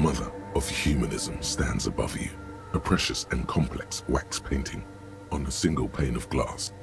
mother of humanism stands above you, a precious and complex wax painting on a single pane of glass.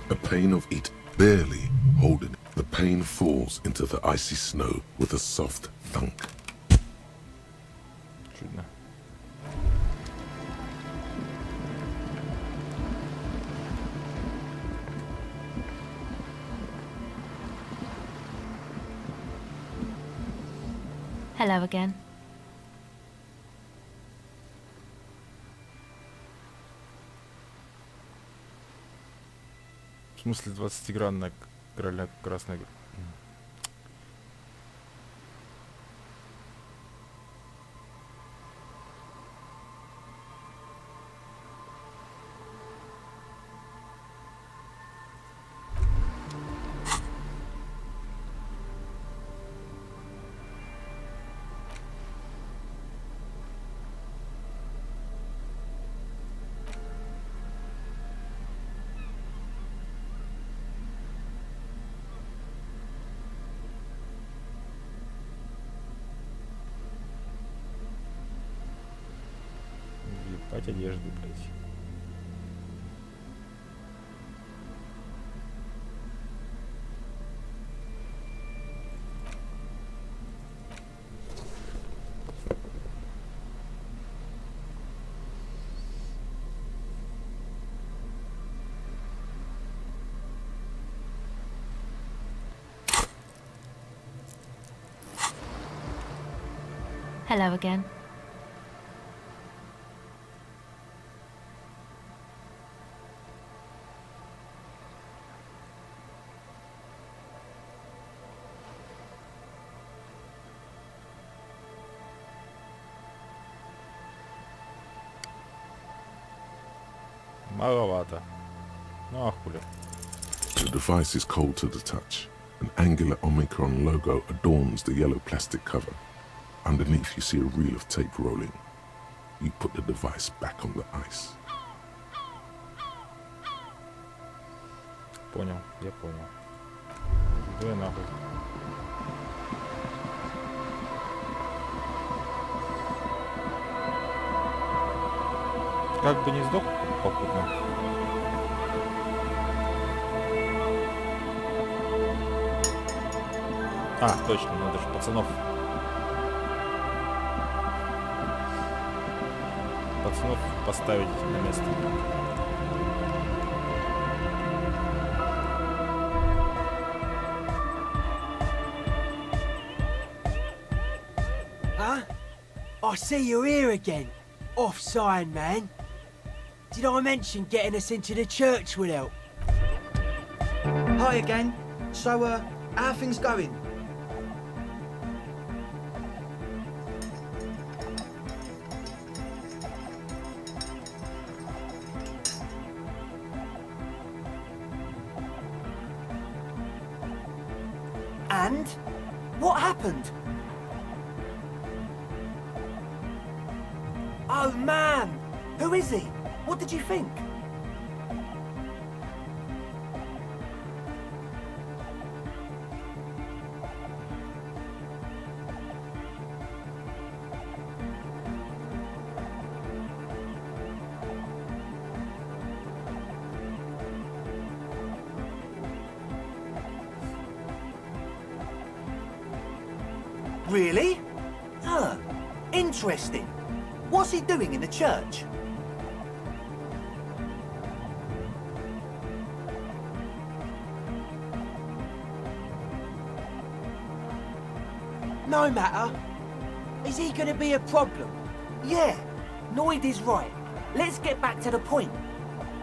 A pane of it, barely holding it. The pane falls into the icy snow with a soft thunk. Чудно. Hello again. В смысле 20-гранная красная... Ебать одежды, блядь. Hello again. Маловато. Ну а хули. The device is cold to the touch. An angular Omicron logo adorns the yellow plastic cover. Underneath you see a reel of tape rolling. You put the device back on the ice. Понял, я понял. Иду я нахуй. Как бы не сдох попутно. А, точно, надо же пацанов поставить на место. Huh? I see you're here again. Off sign, man. Did I mention getting us into the church would help? Hi again. So, how are things going? And? What happened? Oh, man! Who is he? What did you think? Really? Huh. Interesting. What's he doing in the church? No matter. Is he gonna be a problem? Yeah, Noid is right. Let's get back to the point.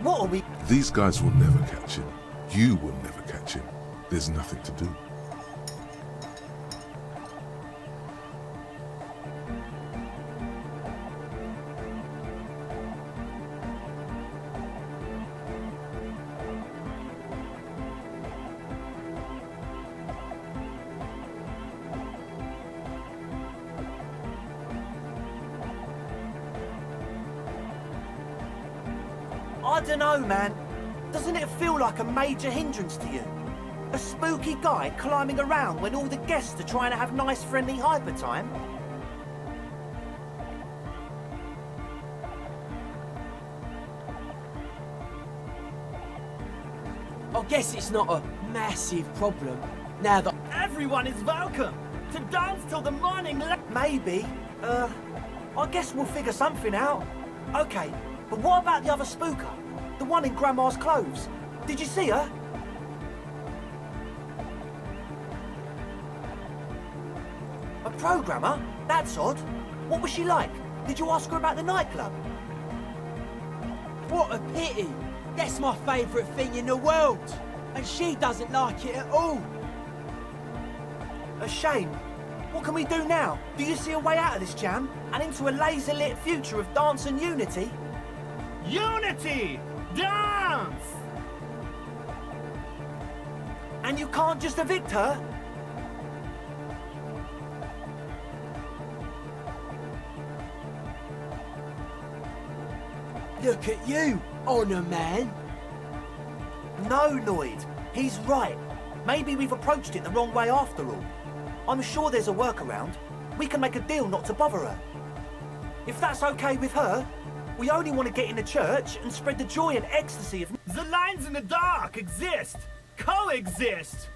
What are we... These guys will never catch him. You will never catch him. There's nothing to do. I don't know, man. Doesn't it feel like a major hindrance to you? A spooky guy climbing around when all the guests are trying to have nice, friendly hyper time? I guess it's not a massive problem now that Everyone is welcome to dance till the morning. Maybe. I guess we'll figure something out. Okay, but what about the other spooker? The one in Grandma's clothes. Did you see her? A programmer? That's odd. What was she like? Did you ask her about the nightclub? What a pity! That's my favourite thing in the world! And she doesn't like it at all! A shame. What can we do now? Do you see a way out of this jam? And into a laser-lit future of dance and unity? Unity! Dance! And you can't just evict her? Look at you, Honour Man! No, Noid. He's right. Maybe we've approached it the wrong way after all. I'm sure there's a workaround. We can make a deal not to bother her. If that's okay with her, we only want to get in the church and spread the joy and ecstasy of... The lines in the dark exist! Coexist!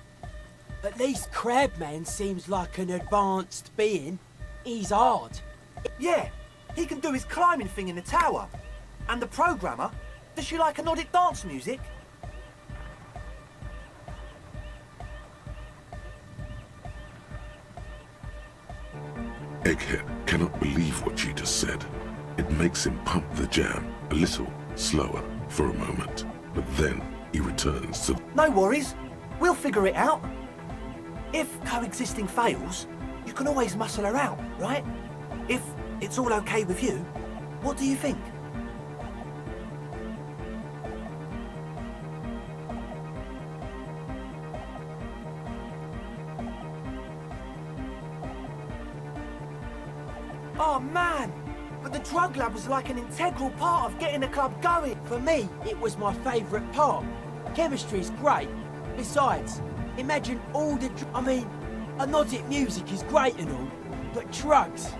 At least Crabman seems like an advanced being. He's hard. Yeah, he can do his climbing thing in the tower. And the programmer, does she like anodic dance music? Egghead cannot believe what she just said. It makes him pump the jam a little slower for a moment, but then he returns to... No worries, we'll figure it out. If coexisting fails, you can always muscle her out, right? If it's all okay with you, what do you think? Oh man, but the drug lab was like an integral part of getting the club going. For me, it was my favourite part. Chemistry's great. Besides, imagine all the... I mean, anodic music is great and all, but drugs,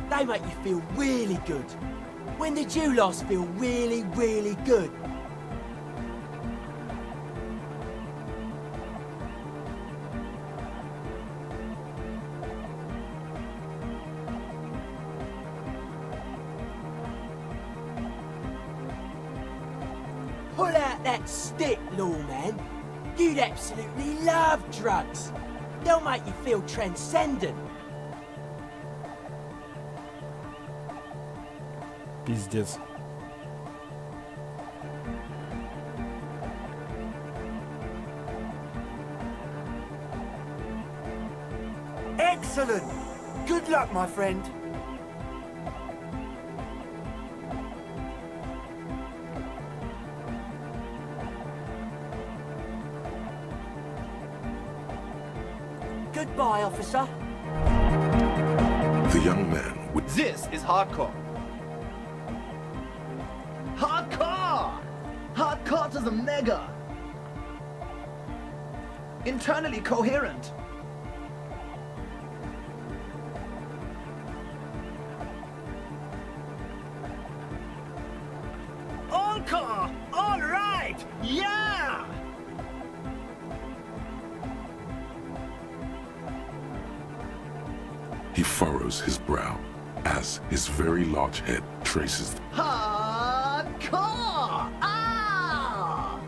they make you feel really good. When did you last feel really, really good? Pull out that stick, lawman. You'd absolutely love drugs. They'll make you feel transcendent. Пиздец. Excellent! Good luck, my friend. Goodbye, officer. The young man would... This is hardcore. Hardcore! Hardcore to the mega! Internally coherent. Encore! All right! Yeah! He furrows his brow as his very large head traces... Hardcore! Ah!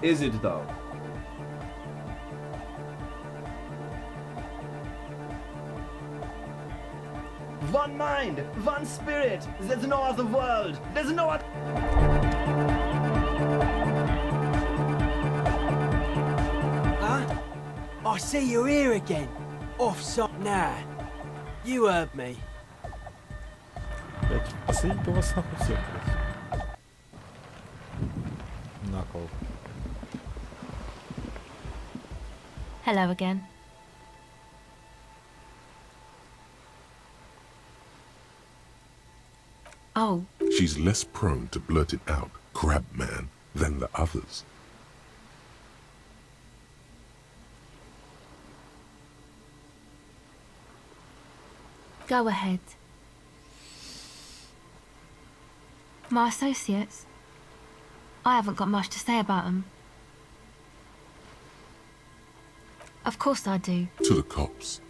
Is it though? One mind, one spirit. There's no other world. There's no other. Huh? I see you're here again. Offside. Nah. You heard me. Блять, посадить у вас нахуй всех, блядь. На кол. Hello again. Oh, She's less prone to blurt it out, crab man, than the others. go ahead. My associates? I haven't got much to say about them. Of course I do. To the cops.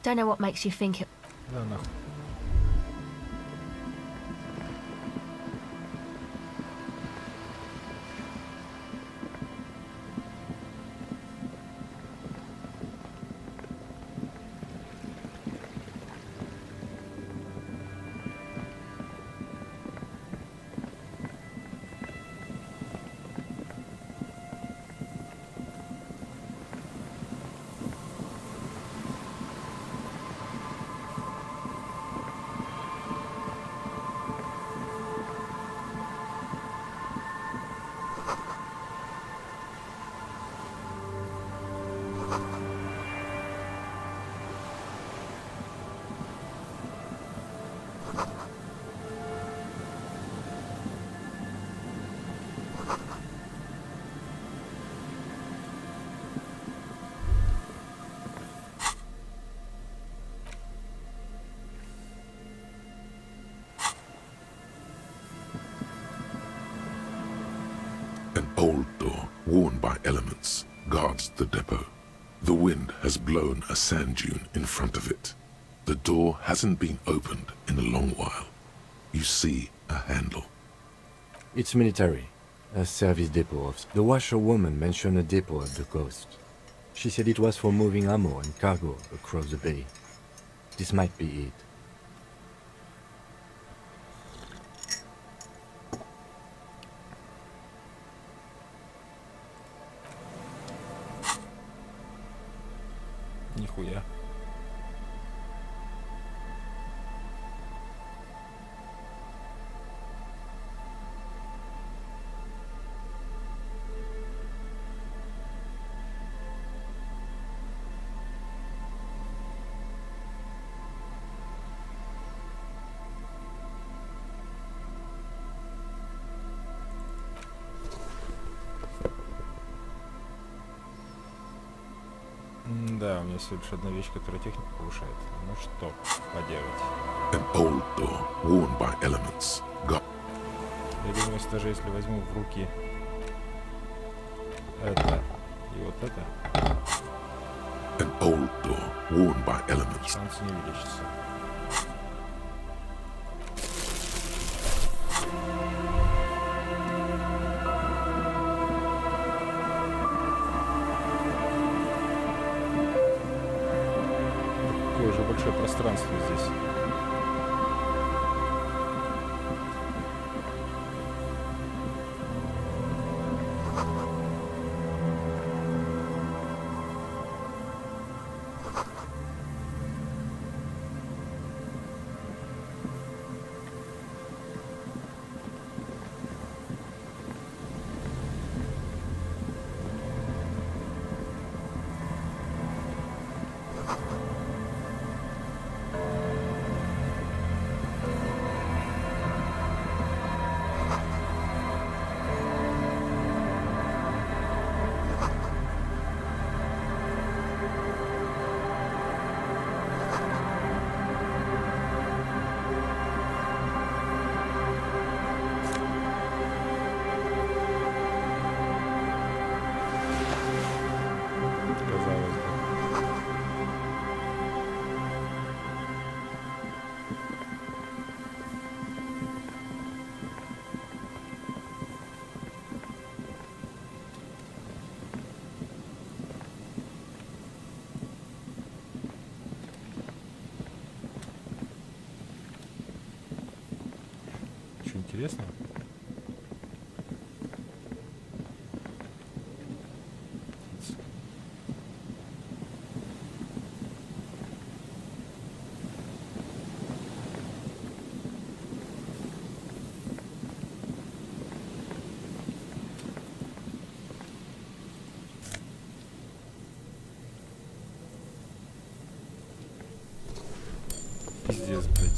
Don't know what makes you think it. Да нахуй. An old door, worn by elements, guards the depot. The wind has blown a sand dune in front of it. The door hasn't been opened in a long while. You see a handle. It's military. A service depot of... The washerwoman mentioned a depot at the coast. She said it was for moving ammo and cargo across the bay. This might be it. Нихуя. Да, у меня всего лишь одна вещь, которая технику повышает. Ну что поделать. An old door, worn by elements. Я думаю, если даже если возьму в руки это и вот это, An old door, worn by elements. шансы не увеличатся. Какое же большое пространство здесь. ничего интересного. Пиздец, блядь.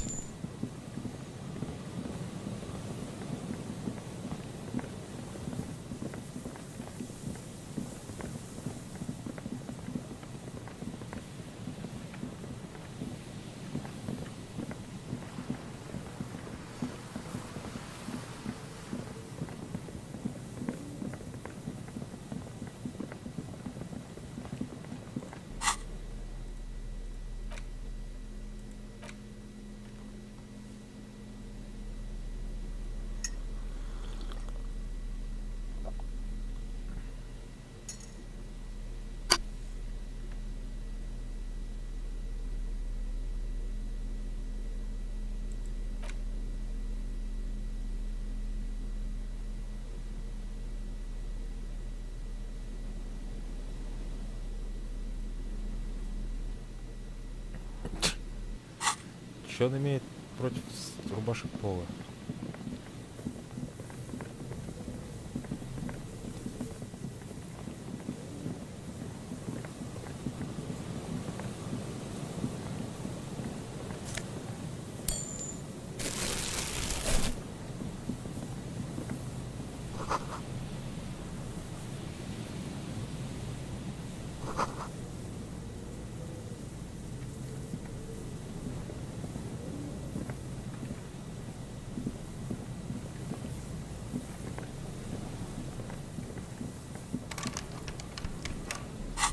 Что он имеет против рубашек пола?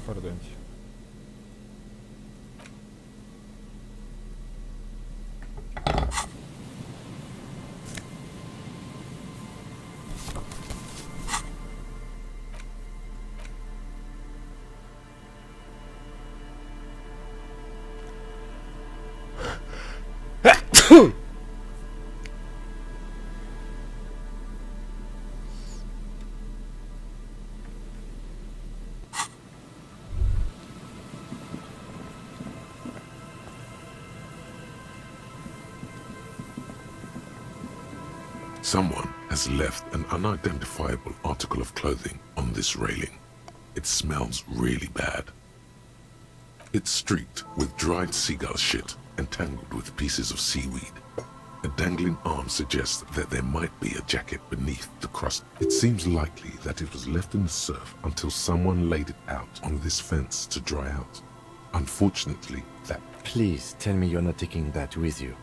Пардоньте. Someone has left an unidentifiable article of clothing on this railing. It smells really bad. It's streaked with dried seagull shit and tangled with pieces of seaweed. A dangling arm suggests that there might be a jacket beneath the crust. It seems likely that it was left in the surf until someone laid it out on this fence to dry out. Unfortunately, that... Please tell me you're not taking that with you.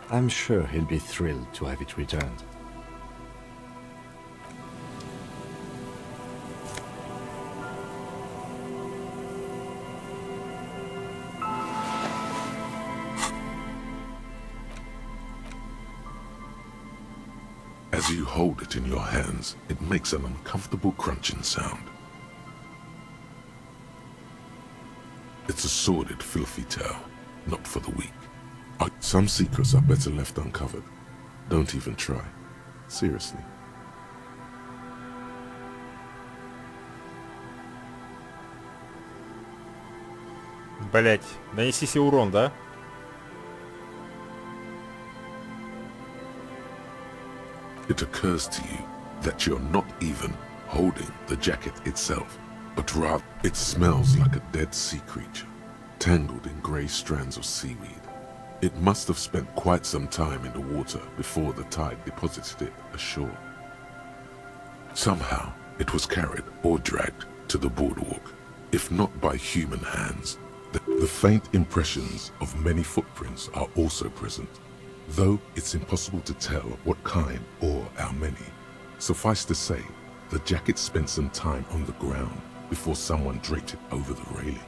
I'm sure he'll be thrilled to have it returned. As you hold it in your hands, it makes an uncomfortable crunching sound. It's a sordid, filthy tale, not for the weak. Some secrets are better left uncovered. Don't even try. Seriously. Блять, нанеси себе урон, да? It occurs to you that you're not even holding the jacket itself, but rather it smells like a dead sea creature, tangled in grey strands of seaweed. It must have spent quite some time in the water before the tide deposited it ashore. Somehow, it was carried or dragged to the boardwalk, if not by human hands. The faint impressions of many footprints are also present, though it's impossible to tell what kind or how many. Suffice to say, the jacket spent some time on the ground before someone draped it over the railing.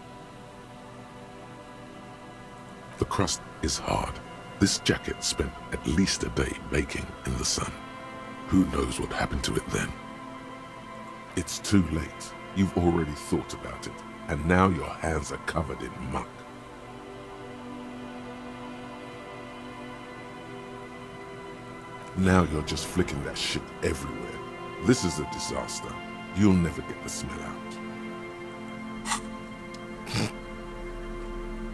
The crust is hard. This jacket spent at least a day baking in the sun. Who knows what happened to it then? It's too late. You've already thought about it. and now your hands are covered in muck. Now you're just flicking that shit everywhere. This is a disaster. You'll never get the smell out.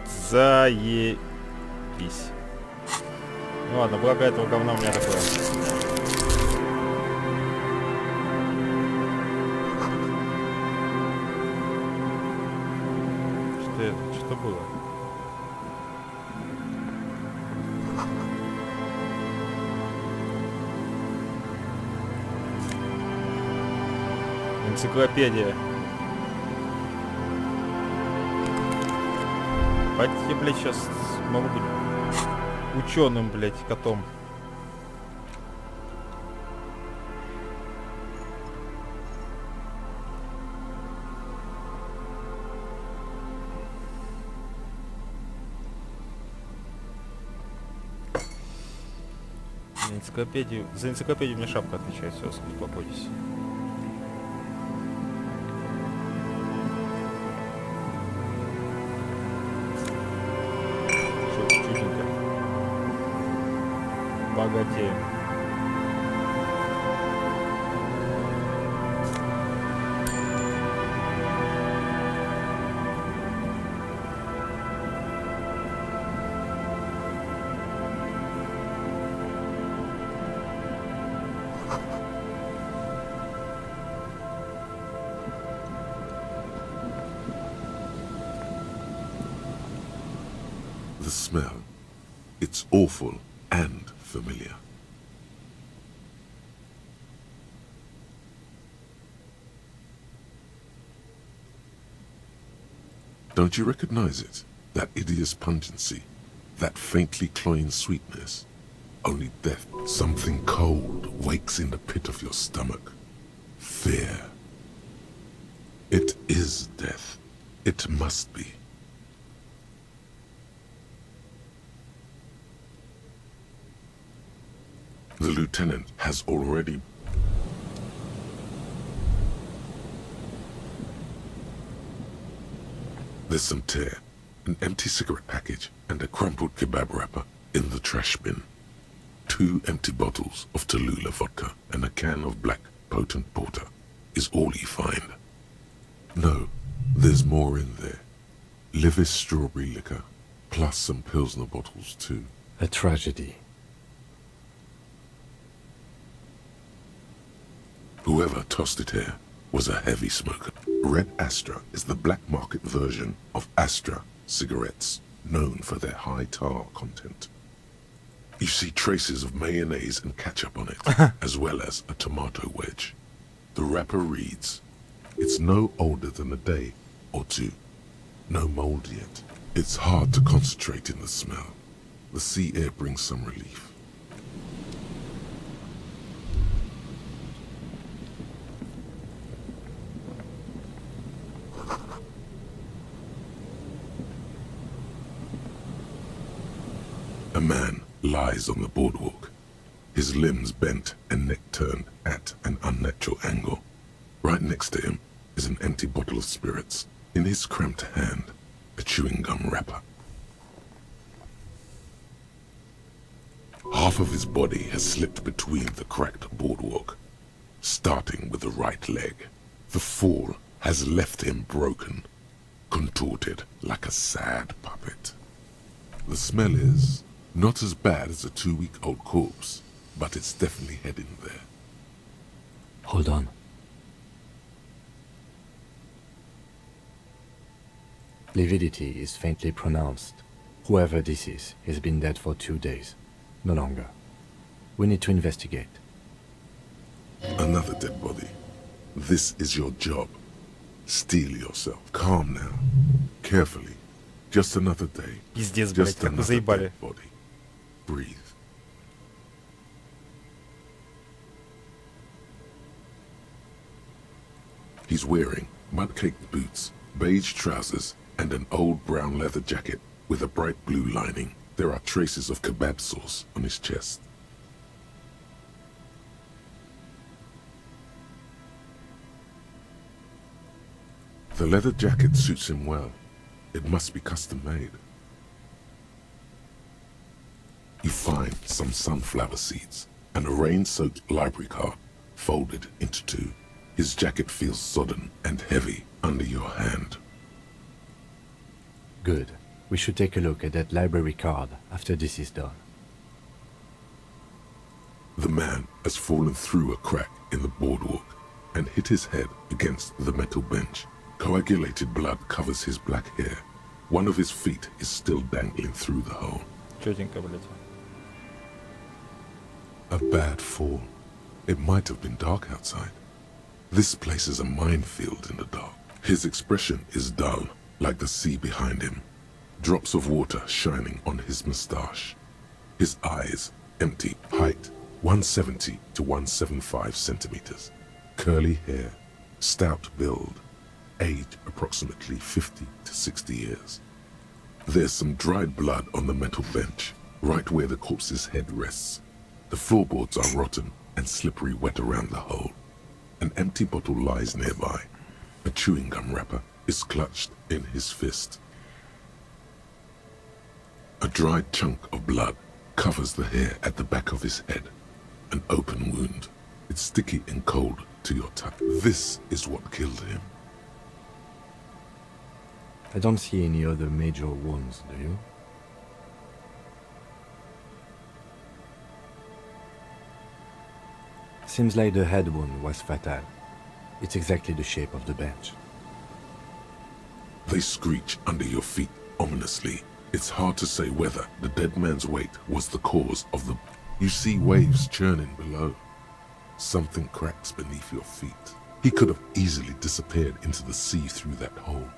Заебись. Ну ладно, благо этого говна у меня такое. Что это? Что было? Энциклопедия. Бать, я, блядь, сейчас могу быть ученым, блядь, котом. За энциклопедию мне шапка отвечает, все, успокойтесь. Чудненько. Богатеем. The smell. It's awful and familiar. Don't you recognize it? That hideous pungency, that faintly cloying sweetness. Only death, something cold, wakes in the pit of your stomach. Fear. It is death. It must be. The lieutenant has already... There's some tear, an empty cigarette package, and a crumpled kebab wrapper in the trash bin. 2 empty bottles of Tallulah vodka and a can of black potent porter is all you find. No, there's more in there. Livis strawberry liquor, plus some Pilsner bottles too. A tragedy. Whoever tossed it here was a heavy smoker. Red Astra is the black market version of Astra cigarettes, known for their high tar content. You see traces of mayonnaise and ketchup on it, as well as a tomato wedge. The wrapper reads, "It's no older than a day or two. No mold yet." It's hard to concentrate in the smell. The sea air brings some relief. A man lies on the boardwalk, his limbs bent and neck turned at an unnatural angle. Right next to him is an empty bottle of spirits. In his cramped hand, a chewing gum wrapper. Half of his body has slipped between the cracked boardwalk, starting with the right leg. The fall has left him broken, contorted like a sad puppet. The smell is not as bad as a 2-week-old corpse, but it's definitely heading there. Hold on. Lividity is faintly pronounced. Whoever this is has been dead for 2 days. No longer. We need to investigate. Another dead body. This is your job. Steel yourself. Calm now. Carefully. Just another day. Пиздец, блядь, как вы заебали. Dead body. Breathe. He's wearing mud-caked boots, beige trousers, and an old brown leather jacket with a bright blue lining. There are traces of kebab sauce on his chest. The leather jacket suits him well. It must be custom made. You find some sunflower seeds and a rain-soaked library card folded into two. His jacket feels sodden and heavy under your hand. Good. We should take a look at that library card after this is done. The man has fallen through a crack in the boardwalk and hit his head against the metal bench. Coagulated blood covers his black hair. One of his feet is still dangling through the hole. Чётенько, блядь. A bad fall. It might have been dark outside. This place is a minefield in the dark. His expression is dull, like the sea behind him. Drops of water shining on his moustache. His eyes empty. Height 170 to 175 centimeters. Curly hair. Stout build. Age approximately 50 to 60 years. There's some dried blood on the metal bench, right where the corpse's head rests. The floorboards are rotten and slippery wet around the hole. An empty bottle lies nearby. A chewing gum wrapper is clutched in his fist. A dried chunk of blood covers the hair at the back of his head. An open wound. It's sticky and cold to your touch. This is what killed him. I don't see any other major wounds, do you? Seems like the head wound was fatal. It's exactly the shape of the bench. They screech under your feet ominously. It's hard to say whether the dead man's weight was the cause of the... You see waves churning below. Something cracks beneath your feet. He could have easily disappeared into the sea through that hole,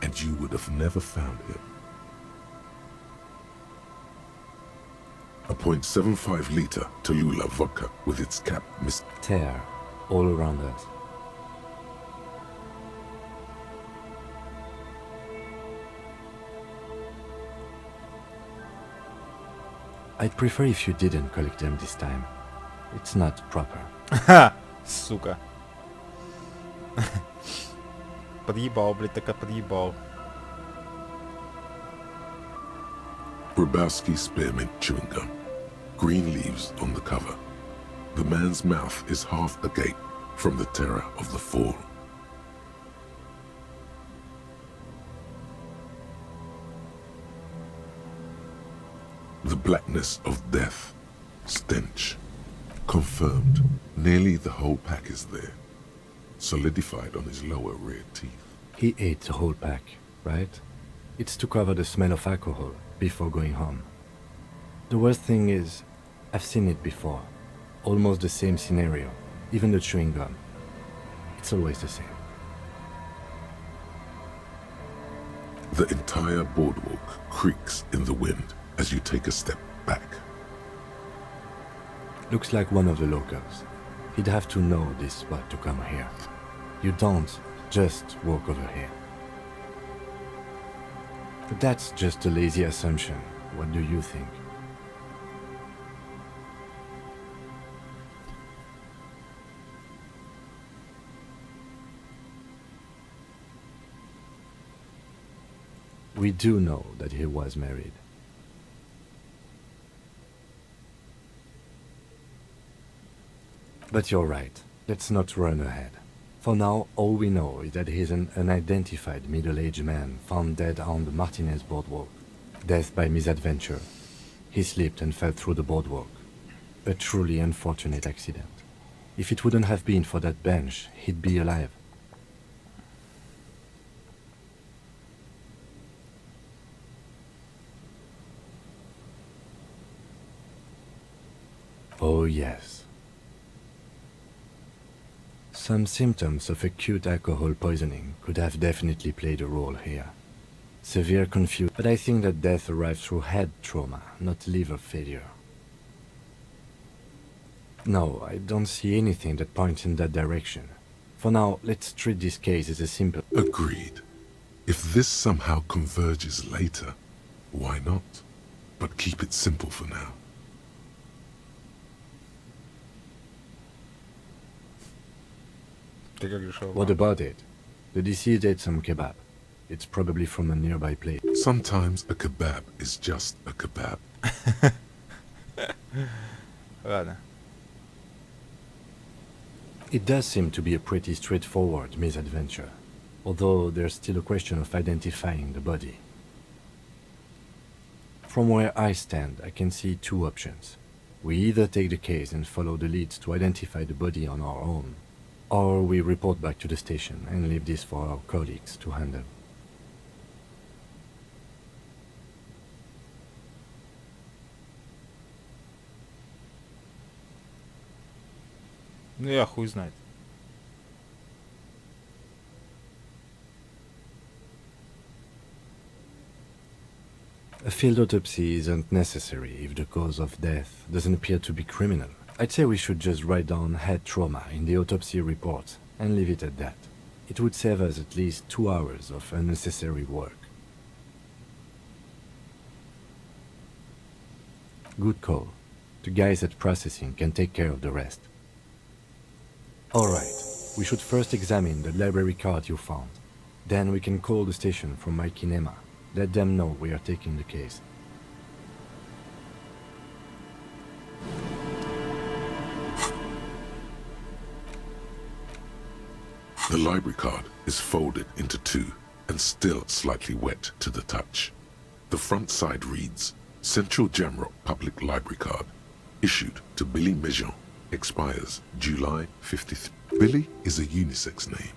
and you would have never found him. A .75 liter Tallulah vodka with its cap missed. Tear all around us. I'd prefer if you didn't collect them this time. It's not proper. Ха! Сука. Подъебал, блядь, так подъебал. Grabowski spearmint chewing gum. Green leaves on the cover. The man's mouth is half agape from the terror of the fall. The blackness of death. Stench. Confirmed. Nearly the whole pack is there. Solidified on his lower rear teeth. He ate the whole pack, right? It's to cover the smell of alcohol before going home. The worst thing is, I've seen it before. Almost the same scenario, even the chewing gum. It's always the same. The entire boardwalk creaks in the wind as you take a step back. Looks like one of the locals. He'd have to know this spot to come here. You don't just walk over here. But that's just a lazy assumption. What do you think? We do know that he was married. But you're right. Let's not run ahead. For now, all we know is that he's an unidentified middle-aged man found dead on the Martinez boardwalk. Death by misadventure. He slipped and fell through the boardwalk. A truly unfortunate accident. If it wouldn't have been for that bench, he'd be alive. Oh yes. Some symptoms of acute alcohol poisoning could have definitely played a role here. Severe confusion, but I think that death arrived through head trauma, not liver failure. No, I don't see anything that points in that direction. For now, let's treat this case as a simple... Agreed. If this somehow converges later, why not? But keep it simple for now. Ты как решил? What about it? The deceased ate some kebab. It's probably from a nearby plate. Sometimes a kebab is just a kebab. Ладно. It does seem to be a pretty straightforward misadventure, although there's still a question of identifying the body. From where I stand, I can see two options. We either take the case and follow the leads to identify the body on our own, or we report back to the station and leave this for our colleagues to handle. Ну я хуй знает. A field autopsy isn't necessary if the cause of death doesn't appear to be criminal. I'd say we should just write down head trauma in the autopsy report and leave it at that. It would save us at least 2 hours of unnecessary work. Good call. The guys at processing can take care of the rest. Alright, we should first examine the library card you found. Then we can call the station from my kinema. Let them know we are taking the case. The library card is folded into two and still slightly wet to the touch. The front side reads, Central Jamrock Public Library Card, issued to Billy Mejean, expires July 53. Billy is a unisex name.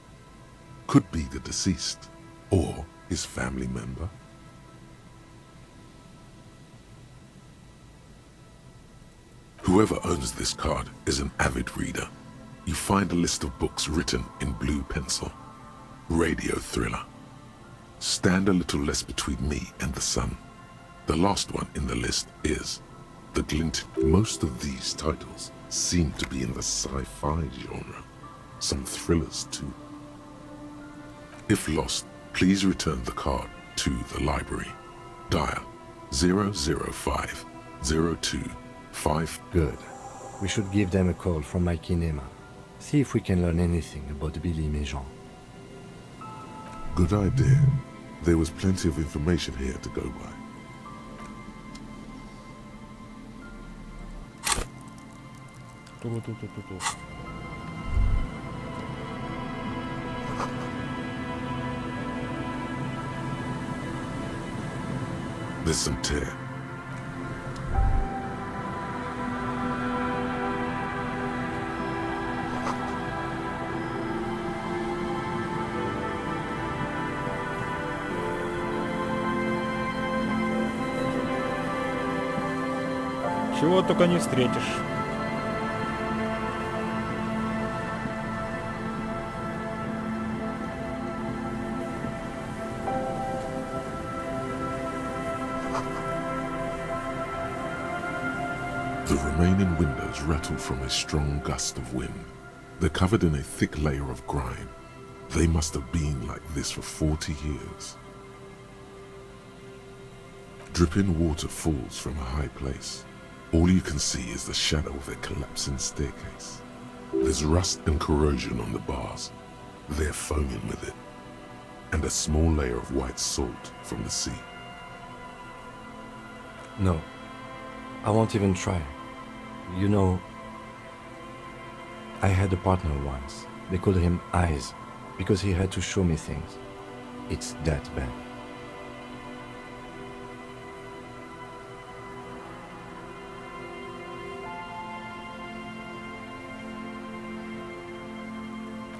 Could be the deceased or his family member. Whoever owns this card is an avid reader. You find a list of books written in blue pencil. Radio thriller. Stand a little less between me and the sun. The last one in the list is The Glint. Most of these titles seem to be in the sci-fi genre. Some thrillers too. If lost, please return the card to the library. Dial 005 025. Good. We should give them a call from my kinema. See if we can learn anything about Billy Mejean. Good idea. There was plenty of information here to go by. Ту-ту-ту-ту-ту. There's some tear. Чего только не встретишь. The remaining windows rattled from a strong gust of wind. They're covered in a thick layer of grime. They must have been like this for 40 years. Dripping water falls from a high place. All you can see is the shadow of a collapsing staircase. There's rust and corrosion on the bars. They're foaming with it. And a small layer of white salt from the sea. No, I won't even try. You know, I had a partner once. They called him Eyes, because he had to show me things. It's that bad.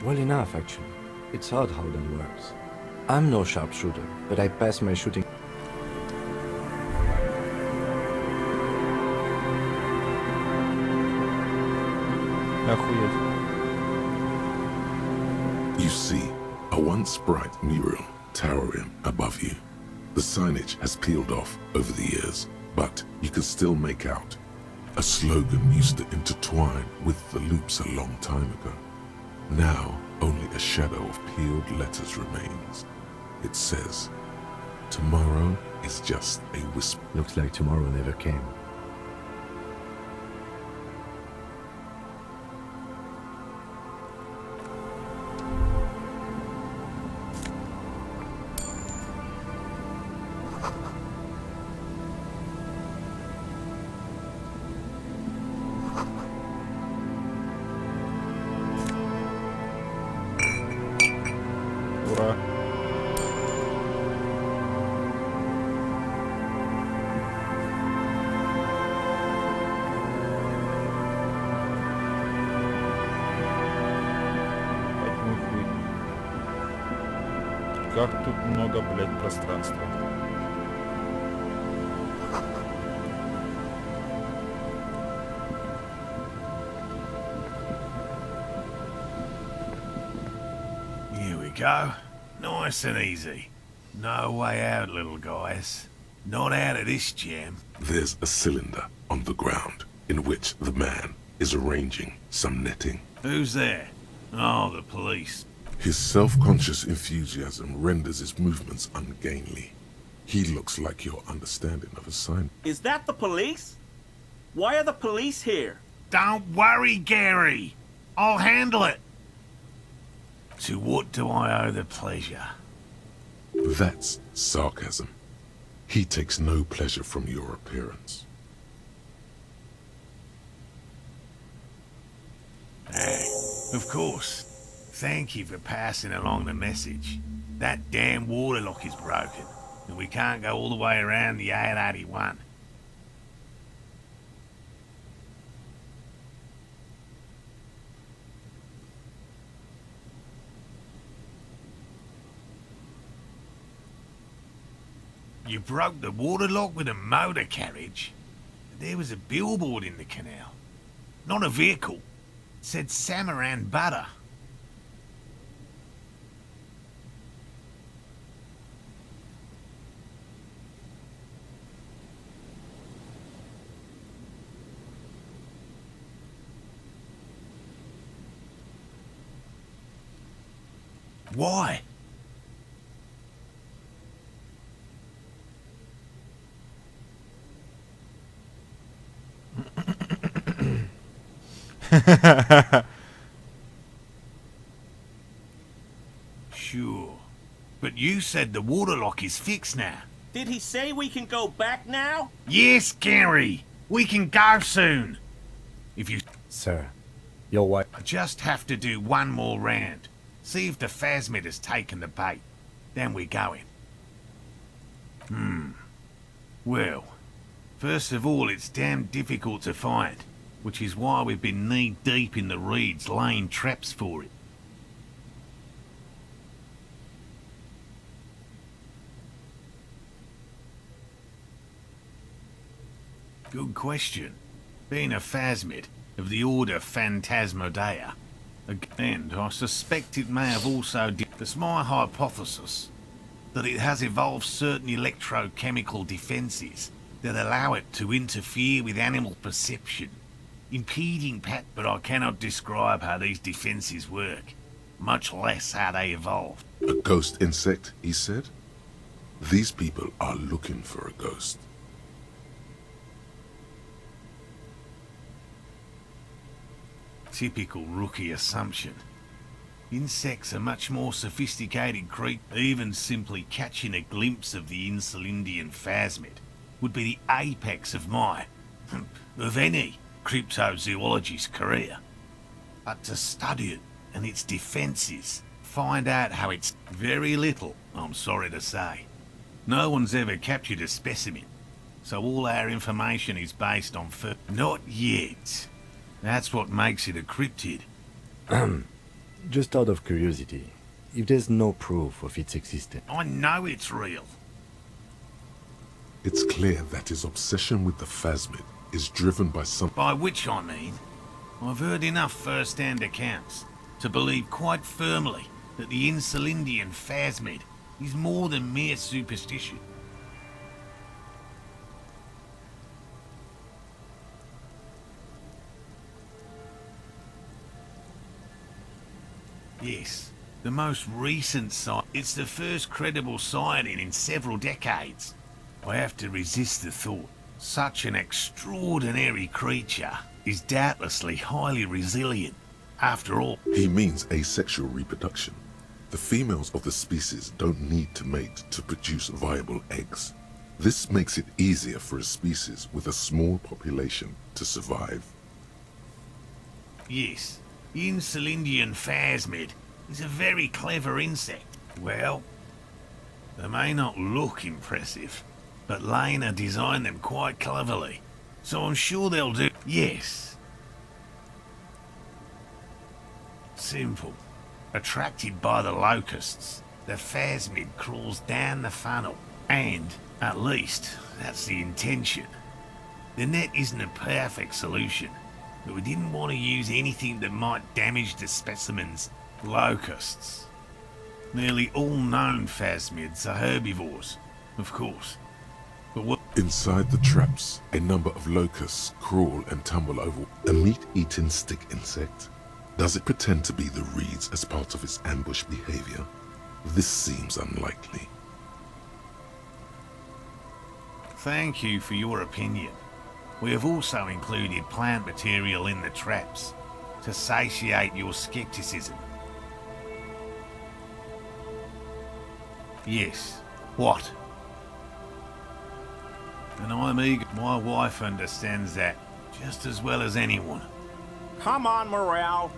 Well enough, actually. It's odd how that works. I'm no sharpshooter, but I pass my shooting. Охуеть. You see a once bright mural towering above you. The signage has peeled off over the years, but you can still make out. A slogan used to intertwine with the loops a long time ago. Now, only a shadow of peeled letters remains. It says, tomorrow is just a whisper. Looks like tomorrow never came. Ура. Опять мой хуй. Как тут много, блядь, пространства. Here we go. Nice and easy. No way out, little guys. Not out of this jam. There's a cylinder on the ground in which the man is arranging some netting. Who's there? Oh, the police. His self-conscious enthusiasm renders his movements ungainly. He looks like your understanding of a sign. Is that the police? Why are the police here? Don't worry, Gary. I'll handle it. To what do I owe the pleasure? That's sarcasm. He takes no pleasure from your appearance. Of course. Thank you for passing along the message. That damn water lock is broken, and we can't go all the way around the 881. You broke the water lock with a motor carriage? There was a billboard in the canal. Not a vehicle. It said Samaran Butter. Why? Sure. But you said the water lock is fixed now. Did he say we can go back now? Yes, Gary. We can go soon. If you... Sir, your wife... I just have to do one more round. See if the phasmid has taken the bait. Then we're going. Well, first of all, it's damn difficult to find, which is why we've been knee-deep in the reeds laying traps for it. Good question. Being a phasmid of the order Phantasmodea, and I suspect it may have also... It's my hypothesis that it has evolved certain electrochemical defenses that allow it to interfere with animal perception, impeding but I cannot describe how these defenses work, much less how they evolved. A ghost insect, he said? These people are looking for a ghost. Typical rookie assumption. Insects are much more sophisticated creatures. Even simply catching a glimpse of the Insulindian phasmid would be the apex of my, of any, cryptozoologist's career. But to study it and its defenses, find out how it's very little, I'm sorry to say. No one's ever captured a specimen, so all our information is based on not yet. That's what makes it a cryptid. Just out of curiosity, if there's no proof of its existence... I know it's real. It's clear that his obsession with the phasmid is driven by some... By which I mean, I've heard enough first-hand accounts to believe quite firmly that the Insulindian phasmid is more than mere superstition. Yes, the most recent sight. It's the first credible sighting in several decades. I have to resist the thought. Such an extraordinary creature is doubtlessly highly resilient. After all... He means asexual reproduction. The females of the species don't need to mate to produce viable eggs. This makes it easier for a species with a small population to survive. Yes, the Insulindian phasmid is a very clever insect. Well, they may not look impressive, but Lena designed them quite cleverly, so I'm sure they'll do. Yes. Simple. Attracted by the locusts, the phasmid crawls down the funnel, and, at least, that's the intention. The net isn't a perfect solution, but we didn't want to use anything that might damage the specimen's locusts. Nearly all known phasmids are herbivores, of course. But what... Inside the traps, a number of locusts crawl and tumble over. A meat-eating stick insect? Does it pretend to be the reeds as part of its ambush behavior? This seems unlikely. Thank you for your opinion. We have also included plant material in the traps to satiate your skepticism. Yes. What? And I'm eager. My wife understands that just as well as anyone. Come on, Morel.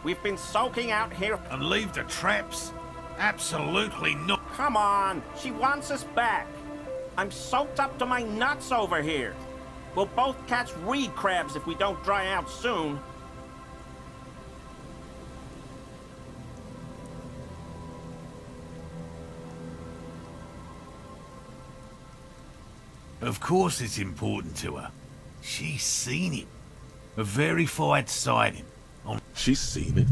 We've been soaking out here. And leave the traps? Absolutely not. Come on. She wants us back. I'm soaked up to my nuts over here. We'll both catch reed crabs if we don't dry out soon. Of course it's important to her. She's seen him. A verified sighting. She's seen it?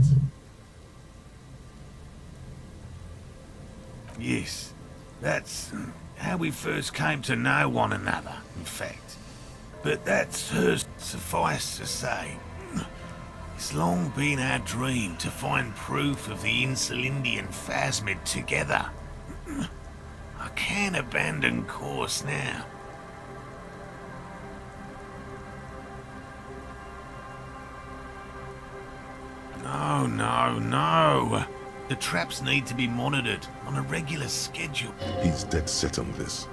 Yes. That's how we first came to know one another, in fact. But that's hers, suffice to say. It's long been our dream to find proof of the Insulindian phasmid together. I can't abandon course now. No, no, no. The traps need to be monitored on a regular schedule. He's dead set on this.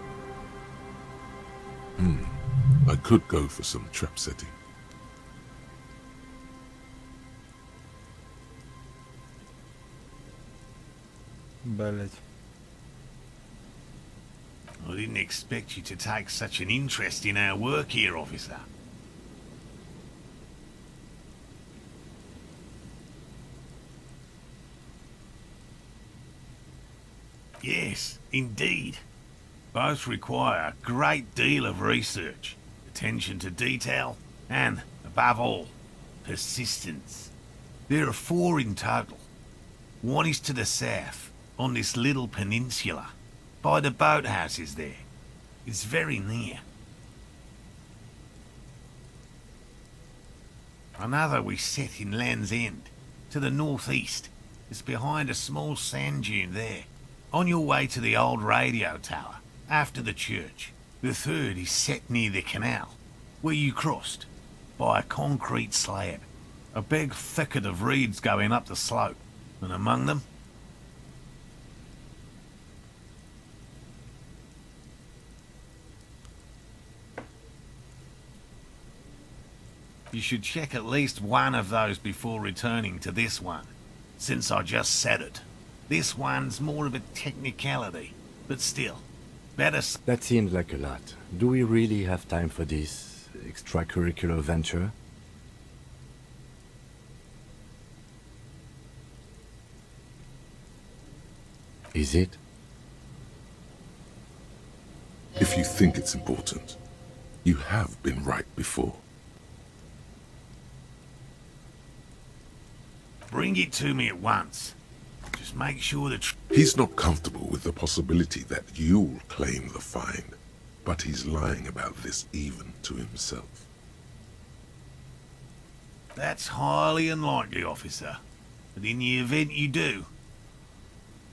I could go for some trap setting. Блять. I didn't expect you to take such an interest in our work here, officer. Yes, indeed. Both require a great deal of research, attention to detail, and, above all, persistence. There are 4 in total. One is to the south, on this little peninsula, by the boathouses there. It's very near. Another we set in Land's End, to the northeast. It's behind a small sand dune there, on your way to the old radio tower, after the church. The third is set near the canal, where you crossed, by a concrete slab. A big thicket of reeds going up the slope, and among them... You should check at least one of those before returning to this one, since I just said it. This one's more of a technicality, but still, better... That seems like a lot. Do we really have time for this extracurricular venture? Is it? If you think it's important, you have been right before. Bring it to me at once. Just make sure that... He's not comfortable with the possibility that you'll claim the find, but he's lying about this even to himself. That's highly unlikely, officer. But in the event you do,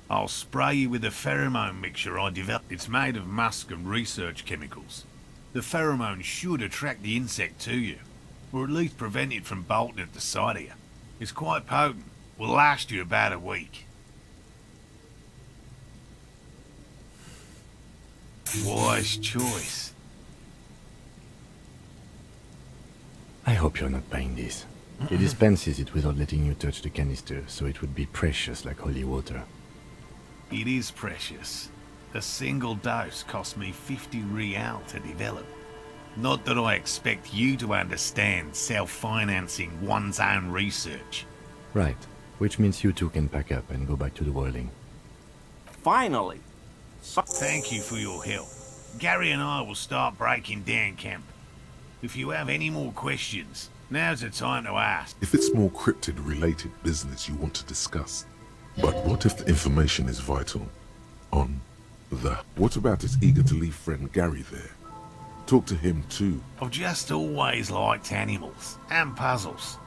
I'll spray you with a pheromone mixture I developed. It's made of musk and research chemicals. The pheromone should attract the insect to you, or at least prevent it from bolting at the sight of you. It's quite potent. Will last you about a week. Wise choice. I hope you're not buying this. He dispenses it without letting you touch the canister, so it would be precious like holy water. It is precious. A single dose cost me 50 real to develop. Not that I expect you to understand self-financing one's own research. Right, which means you two can pack up and go back to the whirling. Finally. Thank you for your help. Gary and I will start breaking down camp. If you have any more questions, now's the time to ask. If it's more cryptid-related business you want to discuss. But what if the information is vital? What about his eager-to-leave friend Gary there? Talk to him too. I've just always liked animals and puzzles.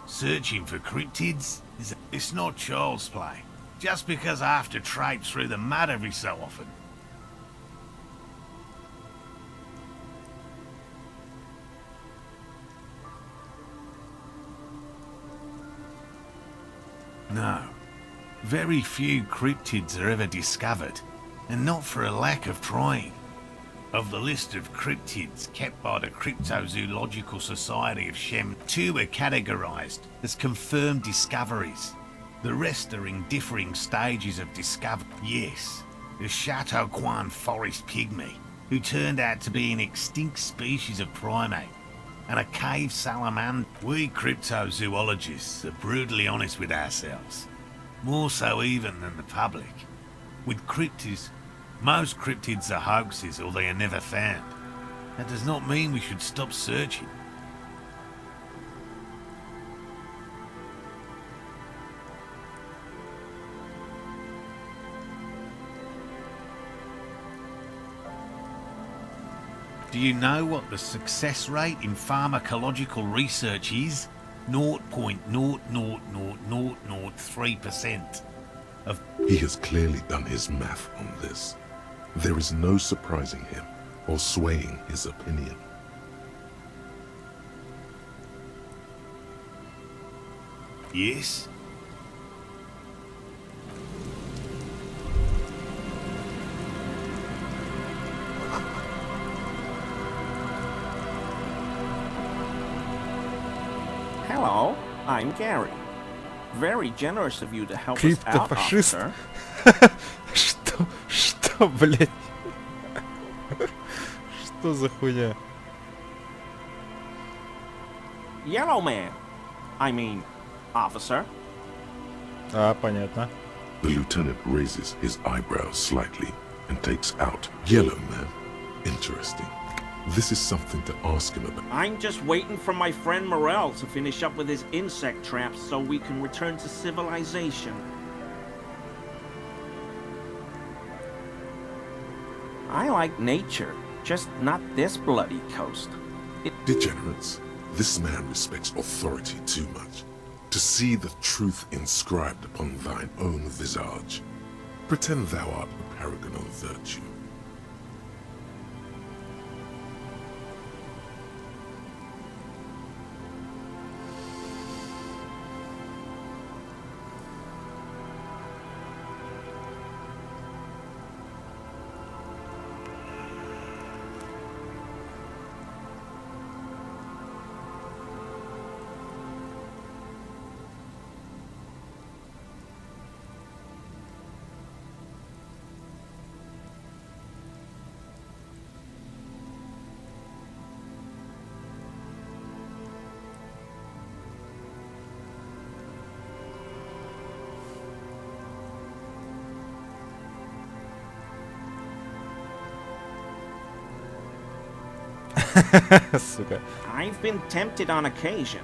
Searching for cryptids it's not child's play. Just because I have to traipse through the mud every so often. No. Very few cryptids are ever discovered, and not for a lack of trying. Of the list of cryptids kept by the Cryptozoological Society of Shem, 2 are categorized as confirmed discoveries. The rest are in differing stages of discovery. Yes, the Chateauquan forest pygmy, who turned out to be an extinct species of primate, and a cave salamander. We cryptozoologists are brutally honest with ourselves, more so even than the public. With cryptids, most cryptids are hoaxes or they are never found. That does not mean we should stop searching. Do you know what the success rate in pharmacological research is? 0.00003%. He has clearly done his math on this. There is no surprising him or swaying his opinion. Yes? Hello, I'm Gary. Very generous of you to help us out, Криптофашист? officer. Что, блядь? Что за хуйня? Yellow man. I mean, officer. А, понятно. The lieutenant raises his eyebrows slightly and takes out Yellow Man. Interesting. This is something to ask him about. I'm just waiting for my friend Morel to finish up with his insect traps so we can return to civilization. I like nature, just not this bloody coast. Degenerates, this man respects authority too much. To see the truth inscribed upon thine own visage. Pretend thou art a paragon of virtue. Сука. I've been tempted on occasion,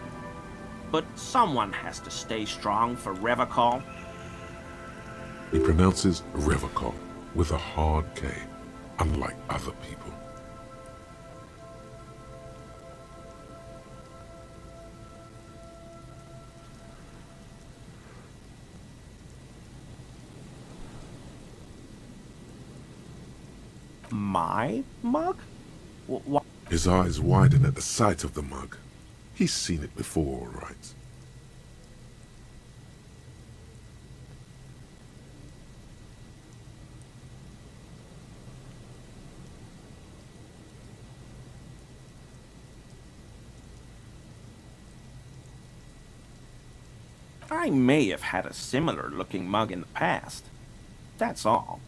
but someone has to stay strong for Revacol. He pronounces Revacol with a hard K, unlike other people. My mug? What? His eyes widen at the sight of the mug. He's seen it before, all right. I may have had a similar looking mug in the past. That's all.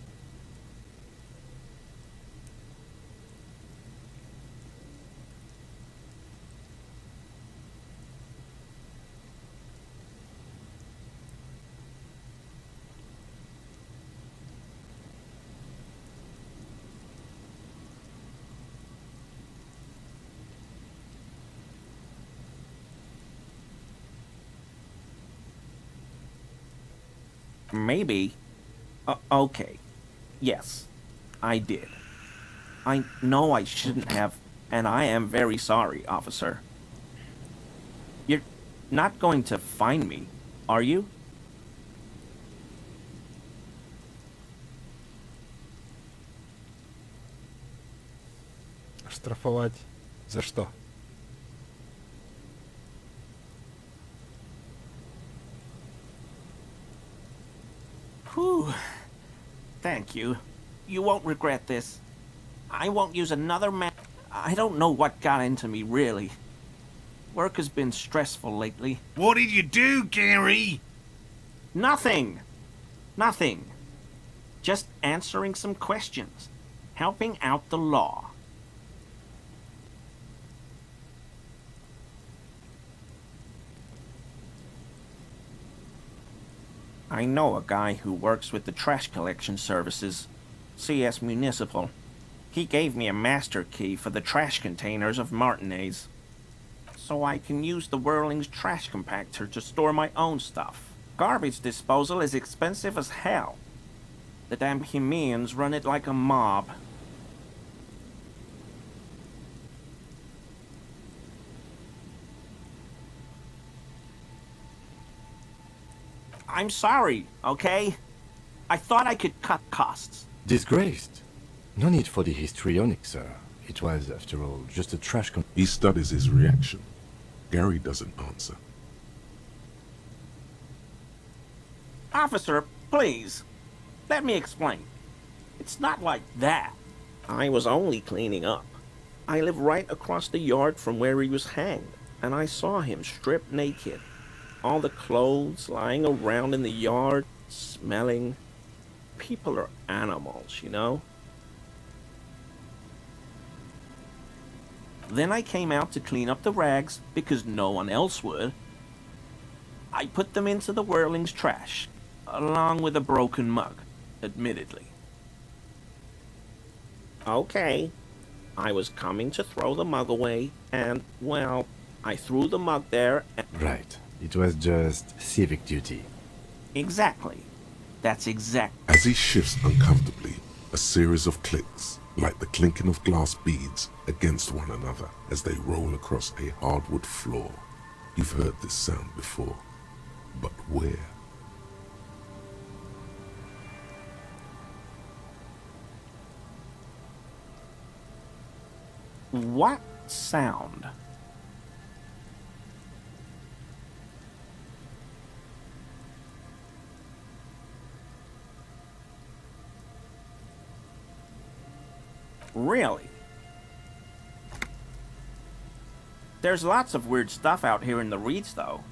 Maybe. Okay. Yes, I did. I know I shouldn't have, and I am very sorry, officer. You're not going to find me, are you? Штрафовать за что? Whew. Thank you. You won't regret this. I won't use another I don't know what got into me, really. Work has been stressful lately. What did you do, Gary? Nothing. Nothing. Just answering some questions. Helping out the law. I know a guy who works with the trash collection services, CS Municipal. He gave me a master key for the trash containers of Martinez, so I can use the Whirling's trash compactor to store my own stuff. Garbage disposal is expensive as hell. The damn Humans run it like a mob. I'm sorry, okay? I thought I could cut costs. Disgraced. No need for the histrionic, sir. It was, after all, just a trash con— He studies his reaction. Gary doesn't answer. Officer, please. Let me explain. It's not like that. I was only cleaning up. I live right across the yard from where he was hanged, and I saw him stripped naked. All the clothes lying around in the yard, smelling. People are animals, you know? Then I came out to clean up the rags because no one else would. I put them into the Whirling's trash, along with a broken mug, admittedly. Okay, I was coming to throw the mug away, and, well, I threw the mug there and— Right. It was just civic duty. Exactly. That's exact. As he shifts uncomfortably, a series of clicks, like the clinking of glass beads against one another as they roll across a hardwood floor. You've heard this sound before, but where? What sound? Really? There's lots of weird stuff out here in the reeds, though.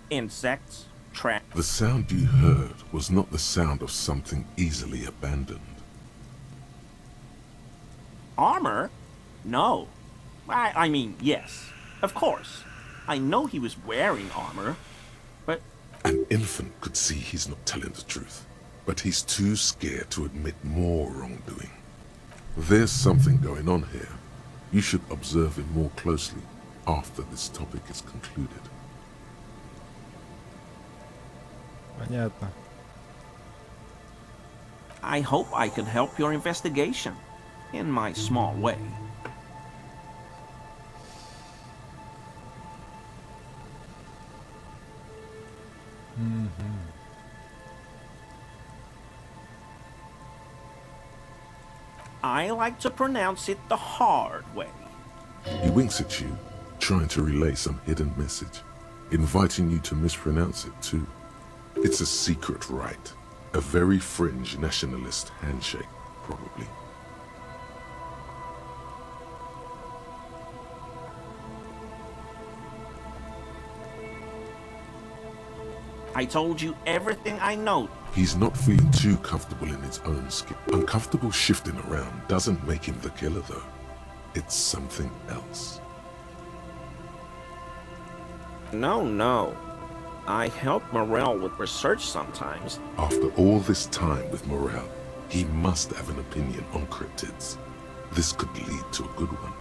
Insects, traps. The sound you heard was not the sound of something easily abandoned. Armor? No. I mean, yes. Of course. I know he was wearing armor, but... An infant could see he's not telling the truth, but he's too scared to admit more wrongdoing. There's something going on here. You should observe him more closely after this topic is concluded. Понятно. I hope I can help your investigation, in my small way. I like to pronounce it the hard way. He winks at you, trying to relay some hidden message, inviting you to mispronounce it too. It's a secret rite, a very fringe nationalist handshake, probably. I told you everything I know. He's not feeling too comfortable in his own skin. Uncomfortable shifting around doesn't make him the killer, though. It's something else. No. I help Morel with research sometimes. After all this time with Morel, he must have an opinion on cryptids. This could lead to a good one.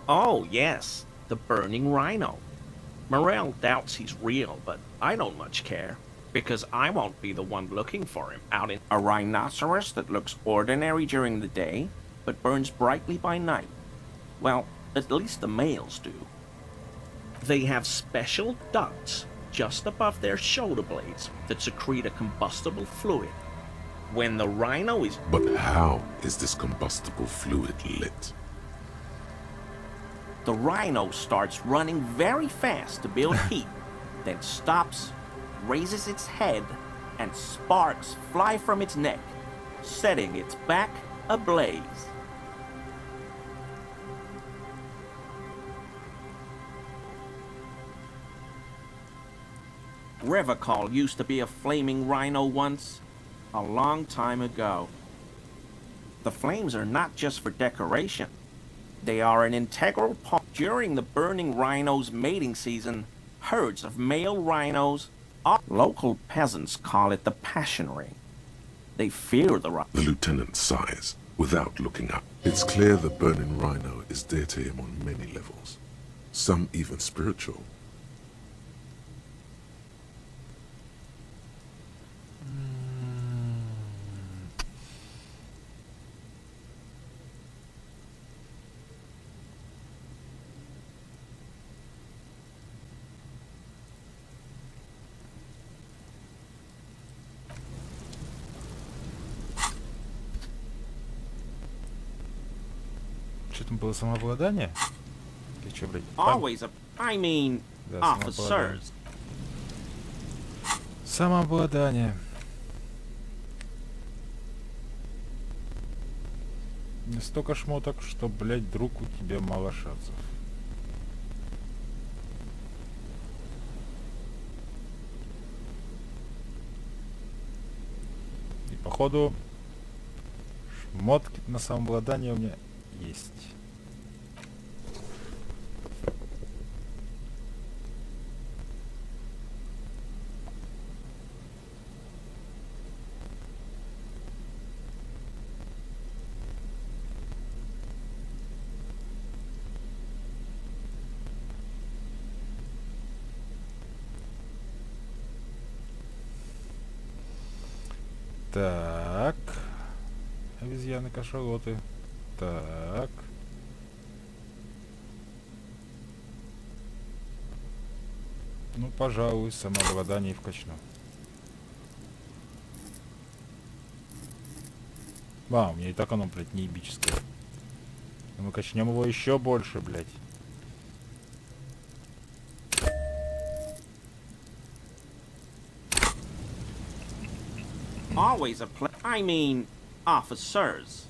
Oh, yes, the burning rhino. Morel doubts he's real, but I don't much care, because I won't be the one looking for him out in a rhinoceros that looks ordinary during the day, but burns brightly by night. Well, at least the males do. They have special ducts just above their shoulder blades that secrete a combustible fluid. When the rhino is... But how is this combustible fluid lit? The rhino starts running very fast to build heat, then stops, raises its head, and sparks fly from its neck, setting its back ablaze. Revacol used to be a flaming rhino once, a long time ago. The flames are not just for decoration. They are an integral part. During the burning rhino's mating season, herds of male rhinos, local peasants call it the passion ring. They fear the rhino. The lieutenant sighs, without looking up. It's clear the burning rhino is dear to him on many levels, some even spiritual. Что там было, самообладание? Ты что, блядь? Always Да, officers. Самообладание. Не столько шмоток, что, блядь, друг, у тебя мало шансов. И походу шмотки на самообладание у меня есть. Так. Обезьяны, кашалоты. Так. Ну, пожалуй, самообладание вкачну. У меня и так оно, блядь, неебическое. Мы качнем его еще больше, блядь. Always officers.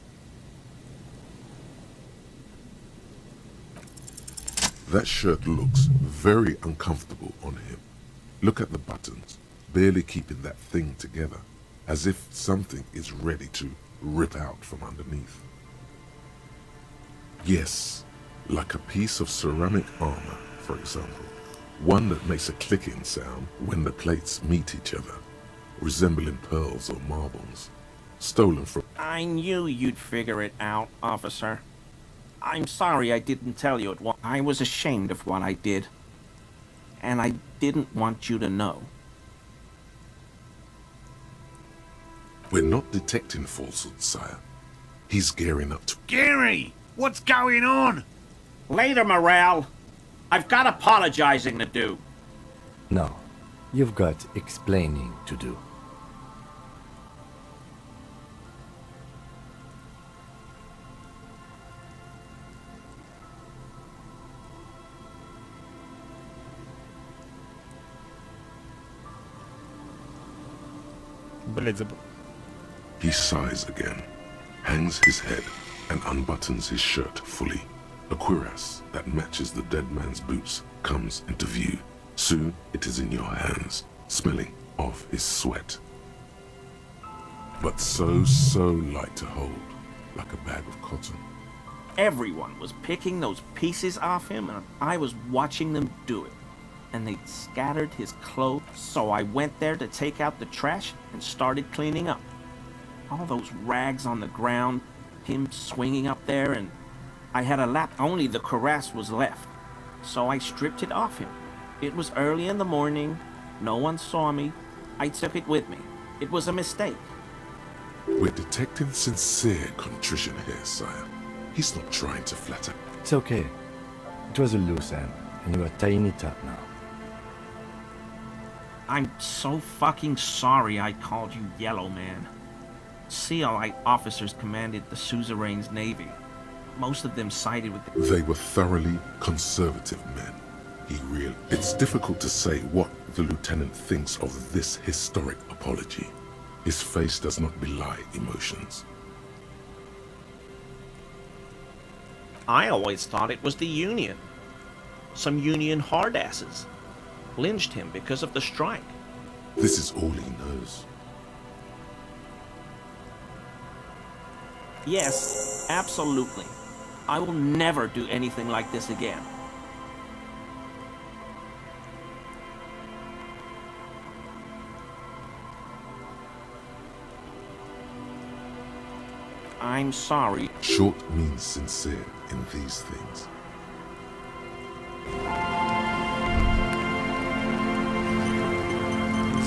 That shirt looks very uncomfortable on him. Look at the buttons, barely keeping that thing together, as if something is ready to rip out from underneath. Yes, like a piece of ceramic armor, for example. One that makes a clicking sound when the plates meet each other, resembling pearls or marbles, stolen from... I knew you'd figure it out, officer. I'm sorry I didn't tell you at once. I was ashamed of what I did. And I didn't want you to know. We're not detecting falsehood, sire. He's gearing up to... Gary! What's going on? Later, Morale. I've got apologizing to do. No, you've got explaining to do. Блять, забыл. He sighs again, hangs his head, and unbuttons his shirt fully. A cuirass that matches the dead man's boots comes into view. Soon it is in your hands, smelling of his sweat. But so light to hold, like a bag of cotton. Everyone was picking those pieces off him, and I was watching them do it. And they'd scattered his clothes, so I went there to take out the trash and started cleaning up. All those rags on the ground, him swinging up there, and I had a lap. Only the cuirass was left, so I stripped it off him. It was early in the morning. No one saw me. I took it with me. It was a mistake. We're detecting sincere contrition here, sire. He's not trying to flatter. It's okay. It was a loose end, and you are tying it up now. I'm so fucking sorry I called you Yellow Man. CLI officers commanded the suzerain's navy. Most of them sided with the... They were thoroughly conservative men. It's difficult to say what the lieutenant thinks of this historic apology. His face does not belie emotions. I always thought it was the Union. Some Union hardasses lynched him because of the strike. This is all he knows. Yes, absolutely. I will never do anything like this again. I'm sorry. Short means sincere in these things.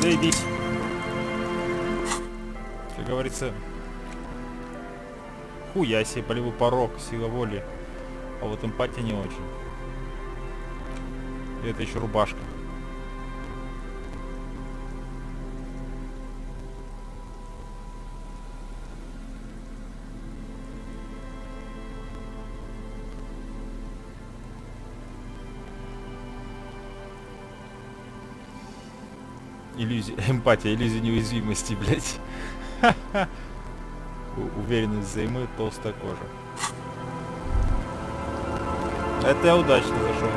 Заебись. Как говорится, хуя себе, болевой порог, сила воли. А вот эмпатия не очень. И это еще рубашка. Иллюзия, эмпатия, иллюзия неуязвимости, блять. Уверенность взаимы, толстая кожа. Это я удачно зашел.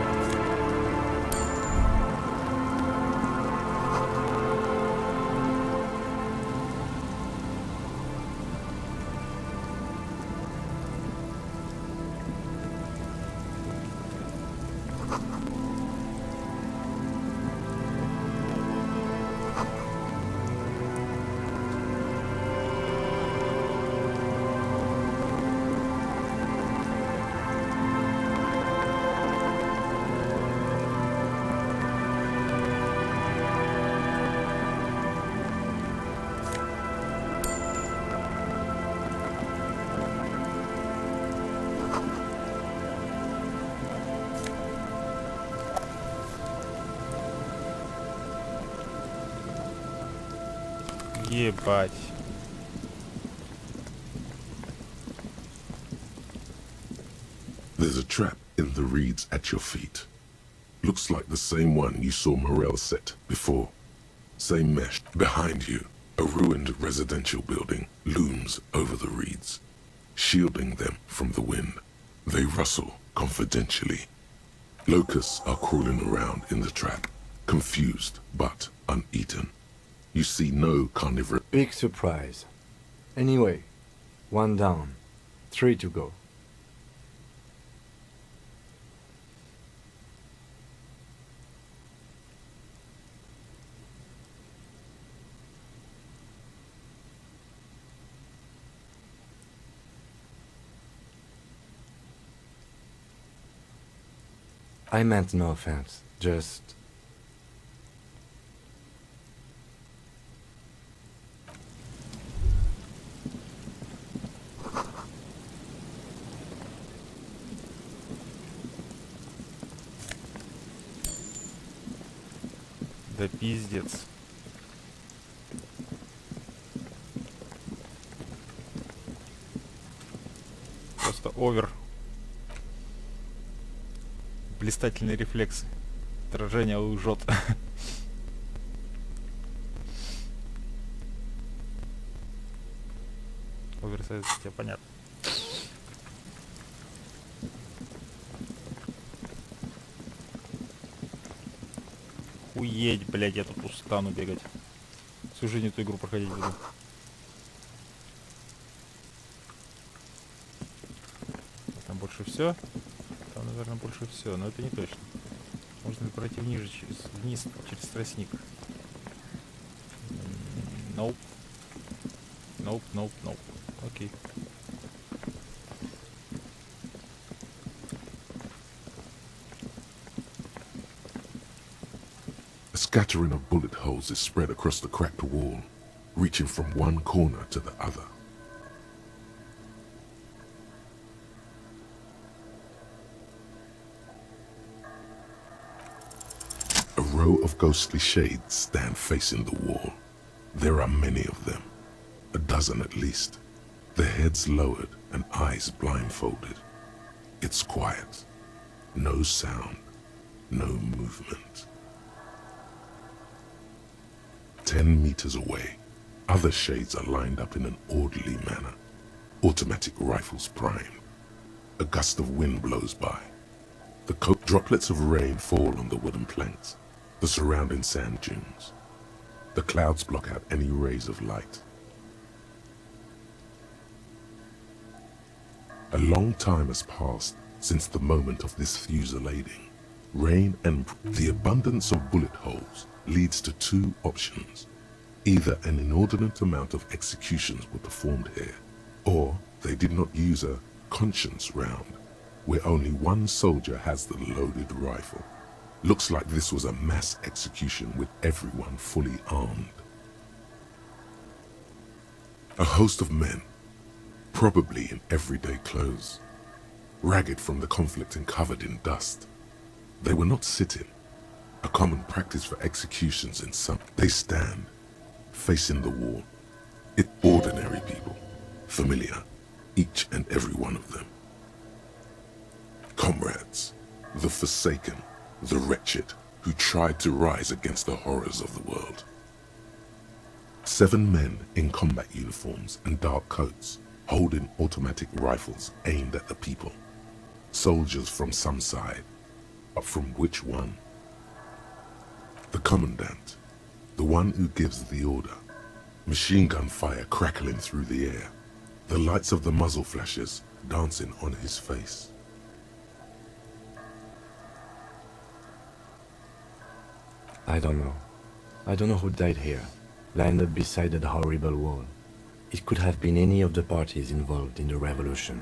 Ебать. There's a trap in the reeds at your feet. Looks like the same one you saw Morel set before. Same mesh. Behind you, a ruined residential building looms over the reeds, shielding them from the wind. They rustle confidentially. Locusts are crawling around in the trap, confused but uneaten. You see no carnivorous... Big surprise. Anyway, 1 down, 3 to go. I meant no offense, just... Да пиздец. Просто овер. Блистательные рефлексы. Отражение лжет. Оверсайз, тебе понятно. Охуеть, блядь, я тут устану бегать. Всю жизнь эту игру проходить буду. Там больше все. Там, наверное, больше все, но это не точно. Можно ли пройти вниз через тростник? Nope. Nope, nope, nope. Окей. A scattering of bullet holes is spread across the cracked wall, reaching from one corner to the other. A row of ghostly shades stand facing the wall. There are many of them, a dozen at least, their heads lowered and eyes blindfolded. It's quiet, no sound, no movement. 10 meters away, other shades are lined up in an orderly manner, automatic rifles primed. A gust of wind blows by. The droplets of rain fall on the wooden planks, the surrounding sand dunes. The clouds block out any rays of light. A long time has passed since the moment of this fusillading. Rain and the abundance of bullet holes leads to two options. Either an inordinate amount of executions were performed here, or they did not use a conscience round, where only one soldier has the loaded rifle. Looks like this was a mass execution with everyone fully armed. A host of men, probably in everyday clothes, ragged from the conflict and covered in dust. They were not sitting, a common practice for executions in some. They stand, facing the wall. It's ordinary people, familiar, each and every one of them. Comrades, the forsaken, the wretched, who tried to rise against the horrors of the world. 7 men in combat uniforms and dark coats, holding automatic rifles aimed at the people. Soldiers from some side, but from which one? The commandant, the one who gives the order. Machine gun fire crackling through the air, the lights of the muzzle flashes dancing on his face. I don't know. I don't know who died here, lined up beside that horrible wall. It could have been any of the parties involved in the revolution.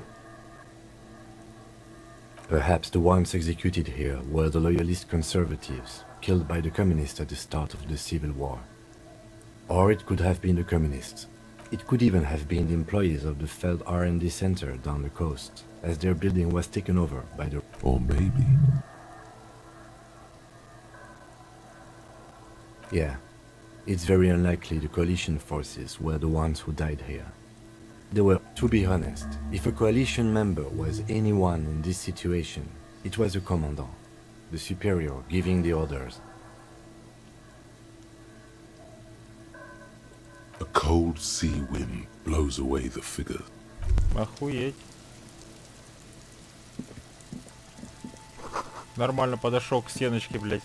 Perhaps the ones executed here were the loyalist conservatives, killed by the communists at the start of the Civil War. Or it could have been the communists. It could even have been the employees of the failed R&D center down the coast, as their building was taken over by the... Or maybe... Yeah, it's very unlikely the coalition forces were the ones who died here. They were, to be honest, if a coalition member was anyone in this situation, it was the commandant, the superior giving the orders. A cold sea wind blows away the figures. Охуеть. Нормально подошел к стеночке, блядь.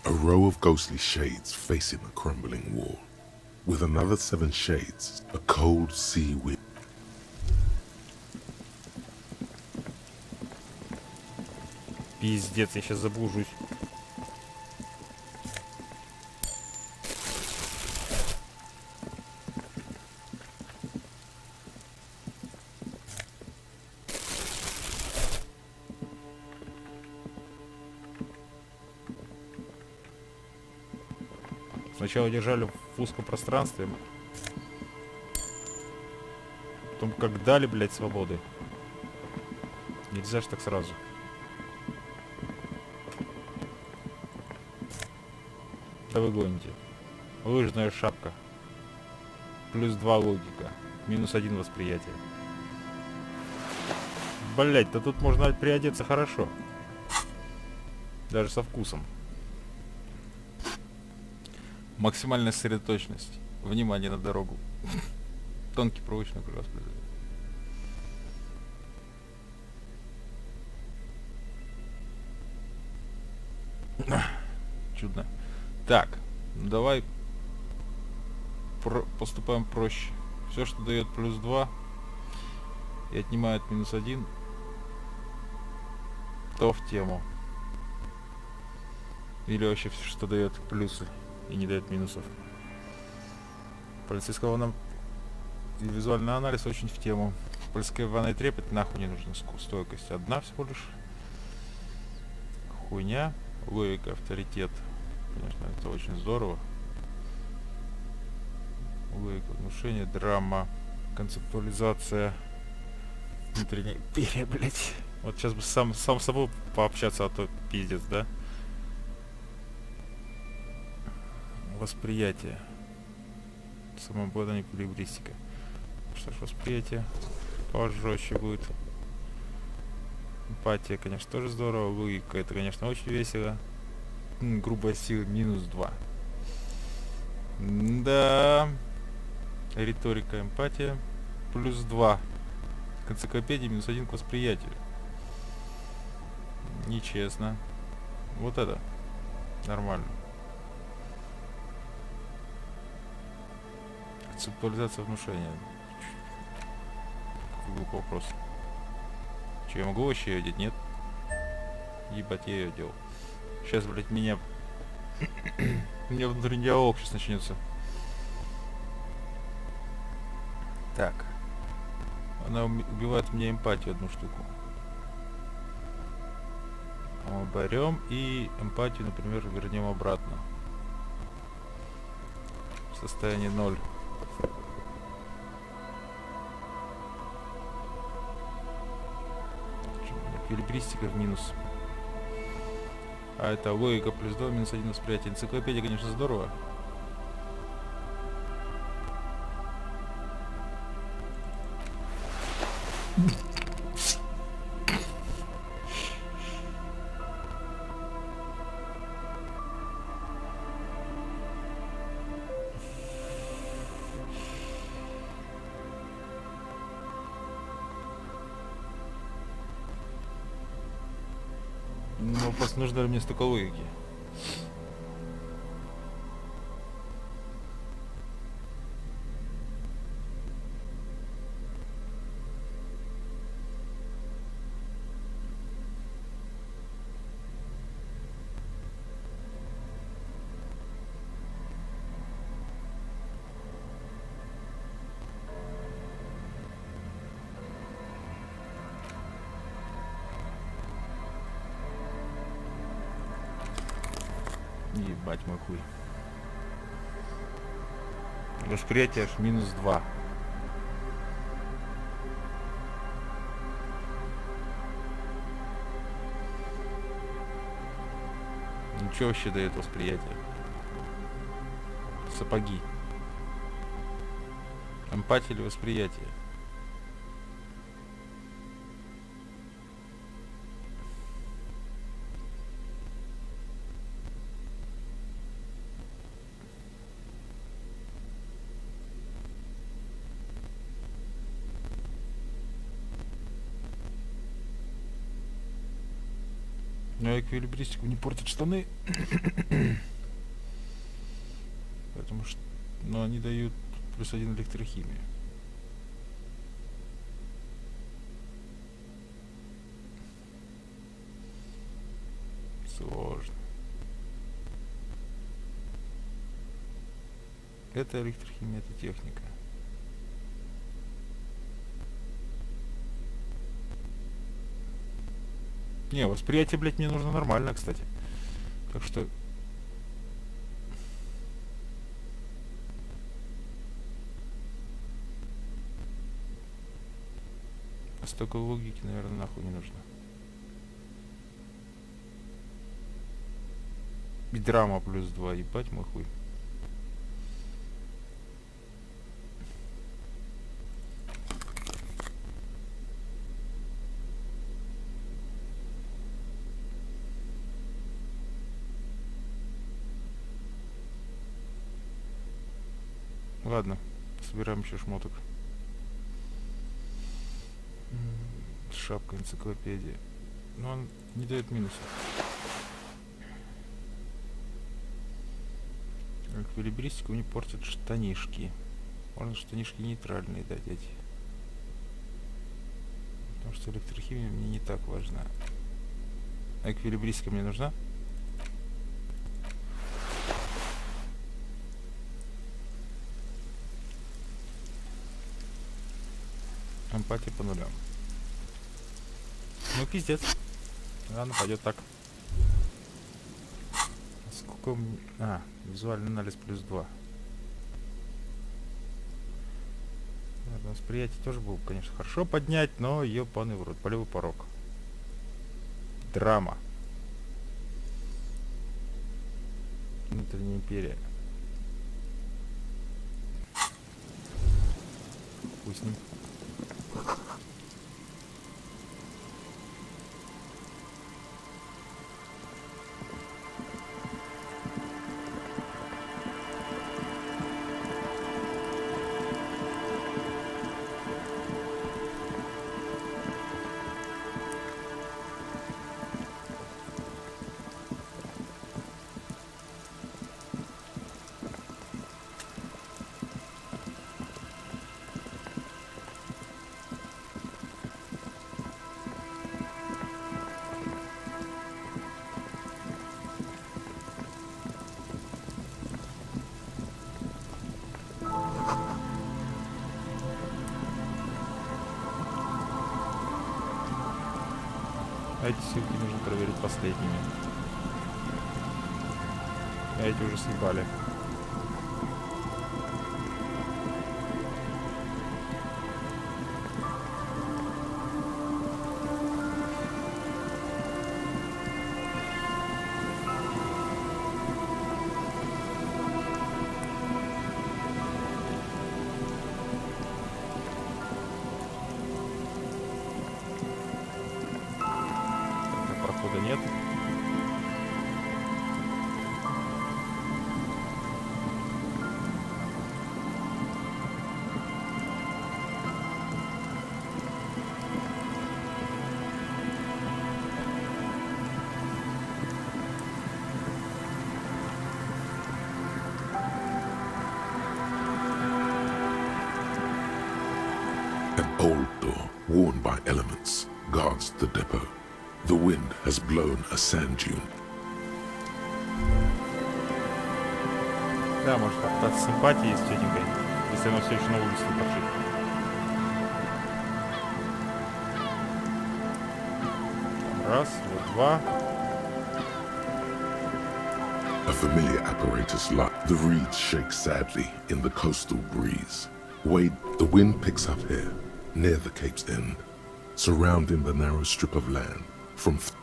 A row of ghostly shades facing a crumbling wall. With another 7 shades, a cold sea wind. Пиздец, я сейчас заблужусь. Сначала держали в узком пространстве, потом как дали, блядь, свободы. Нельзя ж так сразу. Да вы гоните. Лыжная шапка. +2 логика. -1 восприятие. Блять, да тут можно приодеться хорошо. Даже со вкусом. Максимальная сосредоточенность. Внимание на дорогу. Тонкий проволочный крас. Чудно. Так, ну давай поступаем проще. Все, что дает +2 и отнимает -1, то в тему. Или вообще все, что дает плюсы и не дает минусов. Полицейского нам и визуальный анализ очень в тему. Польская ванная трепет нахуй не нужна. Стойкость одна всего лишь. Хуйня. Логика, авторитет. Конечно, это очень здорово. Логика, внушение, драма, концептуализация, внутренняя империя, блять. Вот сейчас бы сам с собой пообщаться, а то пиздец, да? Восприятие. Самообладание, эквилибристика. Что ж, восприятие пожестче будет. Эмпатия, конечно, тоже здорово. Логика, это, конечно, очень весело. Грубая сила -2. Да. Риторика, эмпатия +2. К энциклопедии -1 к восприятию. Нечестно. Вот это нормально. Концептуализация внушения. Какой глупый вопрос. Че, я могу вообще ее одеть? Нет? Ебать, я ее делал. Сейчас, блядь, меня... У меня внутренний диалог сейчас начнется. Так. Она убивает у меня эмпатию одну штуку. Мы берем и эмпатию, например, вернем обратно. В состоянии 0. Эквилибристика в минус. А это логика +2, -1 восприятие. Энциклопедия, конечно, здорово. Ну, просто нужно ли мне столько логики? Ебать мой хуй. Восприятие аж -2. Ничего вообще дает восприятие. Сапоги. Эмпатия или восприятие? Но эквилибристику не портят штаны. Потому что... Но они дают +1 электрохимию. Сложно. Это электрохимия, это техника. Не, восприятие, блядь, мне нужно нормально, кстати. Так что... Столько логики, наверное, нахуй не нужно. И драма +2, ебать мой хуй. Ладно, собираем еще шмоток. Шапка, энциклопедия. Но он не дает минусов. Эквилибристику мне портят штанишки. Можно штанишки нейтральные дать эти. Потому что электрохимия мне не так важна. Эквилибристика мне нужна? Эмпатия по нулям. Ну пиздец. Ладно, пойдет так. Сколько у меня... А, визуальный анализ плюс 2. Наверное, восприятие тоже было бы, конечно, хорошо поднять, но ёбаный в рот. Болевой порог. Драма. Внутренняя империя. Пусть с ним. Эти ссылки нужно проверить последними. А эти уже съебали. Прохода нет. An old door, worn by elements, guards the depot. The wind has blown a sand dune. Да, может попытаться с эмпатией с тетенькой, если она все еще на улице не торчит. Раз, вот два. A familiar apparatus like the reeds shake sadly in the coastal breeze. Wade, the wind picks up here, near the Cape's end, surrounding the narrow strip of land.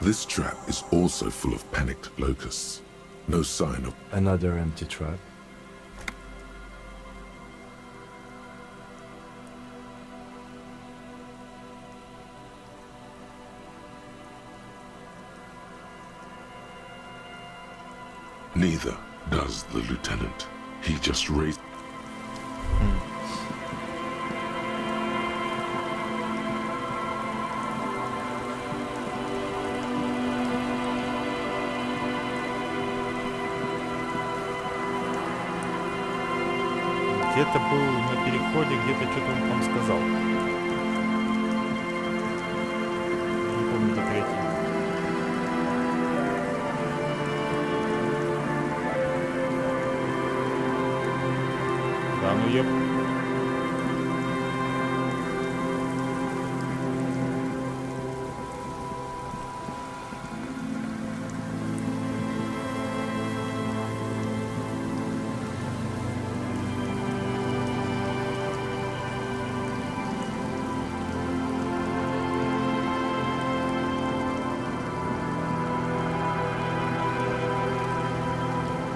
This trap is also full of panicked locusts. No sign of Another empty trap. Neither does the lieutenant. He just raised... Где-то был на переходе, где-то что-то он там сказал. Не помню, где третий. Да, ну еб.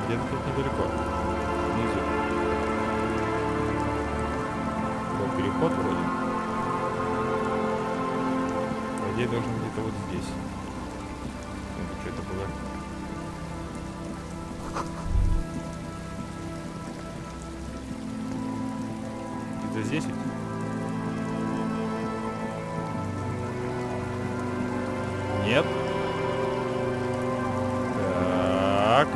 Где-то тут недалеко. Внизу. Был переход вроде. По идее должен где-то вот здесь. Что это было? Где-то здесь ведь? Нет. Так.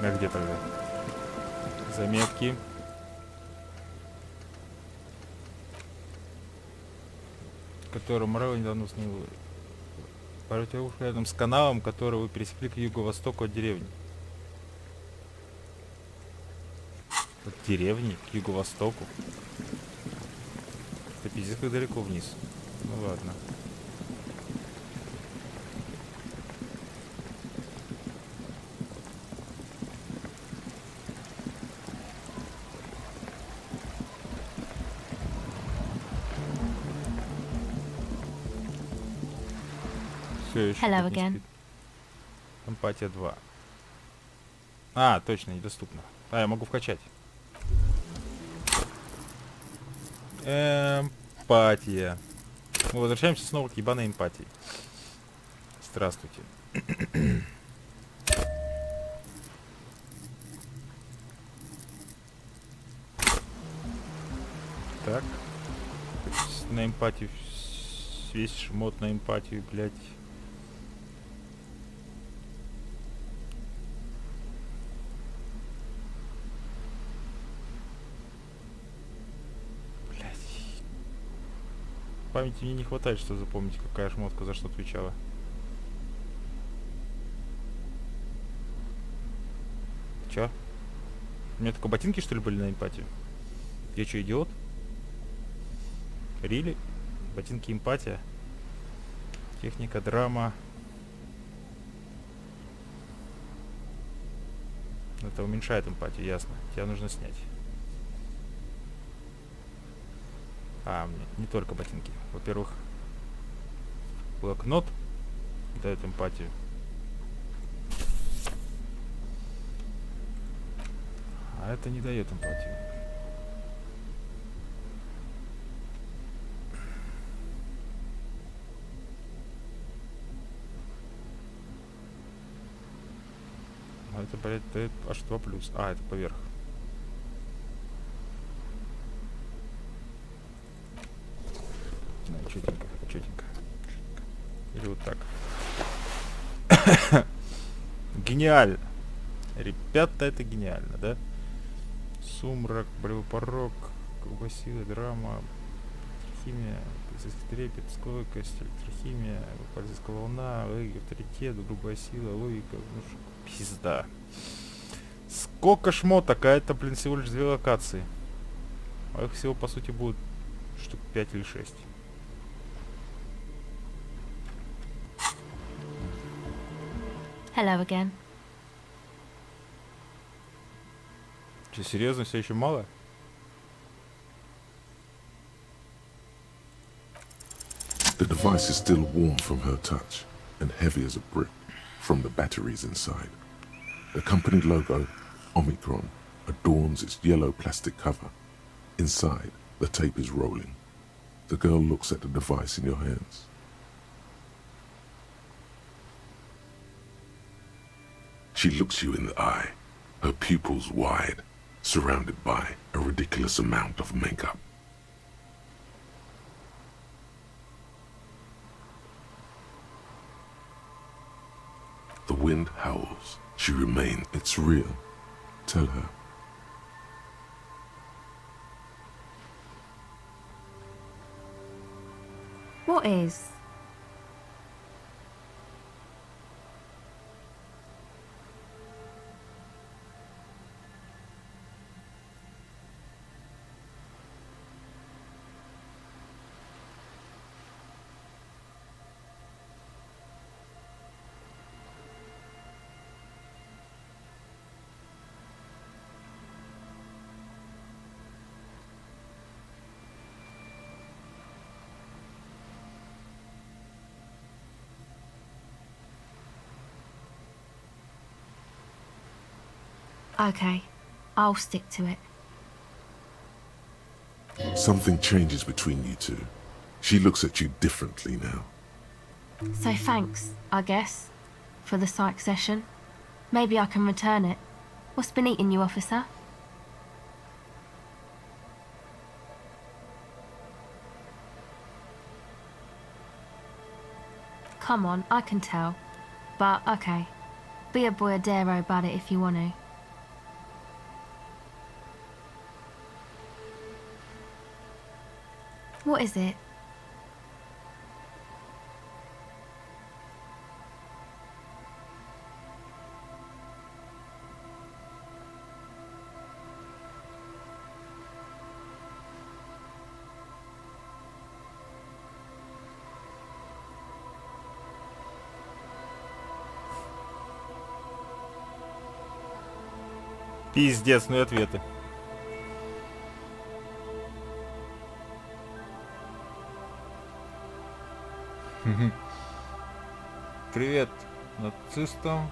А где тогда? Заметки. Которым Морелло недавно установил. Рядом с каналом, который вы пересекли к юго-востоку от деревни. От деревни к юго-востоку. Это пиздец как далеко вниз. Ну ладно. Все еще Hello тут не again. спит. Эмпатия 2. А, точно, недоступно. А, я могу вкачать. Эмпатия. Мы возвращаемся снова к ебаной эмпатии. Здравствуйте. Так. На эмпатию. Весь шмот на эмпатию, блядь. Памяти мне не хватает, чтобы запомнить, какая шмотка за что отвечала. Чё? У меня только ботинки, что ли, были на эмпатию? Я чё, идиот? Рили? Ботинки эмпатия? Техника, драма. Это уменьшает эмпатию, ясно. Тебя нужно снять. А, мне не только ботинки. Во-первых, блокнот дает эмпатию. А это не дает эмпатию. А это, блядь, дает аж 2+. А, это поверх. Чётенько, чётенько. Или вот так. Гениально. Ребята, это гениально, да? Сумрак, болевой порог, круговая сила, драма, химия, полицейский трепет, стойкость, электрохимия, полицейская волна, логика, авторитет, грубая сила, логика, ну что, пизда. Сколько шмоток, а это, блин, всего лишь 2 локации. А их всего, по сути, будет штук 5 или 6. Hello again. Че, серьезно, все еще мало? The device is still warm from her touch and heavy as a brick from the batteries inside. The company logo, Omicron, adorns its yellow plastic cover. Inside, the tape is rolling. The girl looks at the device in your hands. She looks you in the eye, her pupils wide, surrounded by a ridiculous amount of makeup. The wind howls. She remains. It's real. Tell her. What is? Okay, I'll stick to it. Something changes between you two. She looks at you differently now. So thanks, I guess, for the psych session. Maybe I can return it. What's been eating you, officer? Come on, I can tell. But, okay. Be a boyadero about it if you want to. What is it? Пиздец, ну и ответы. Привет нацистам.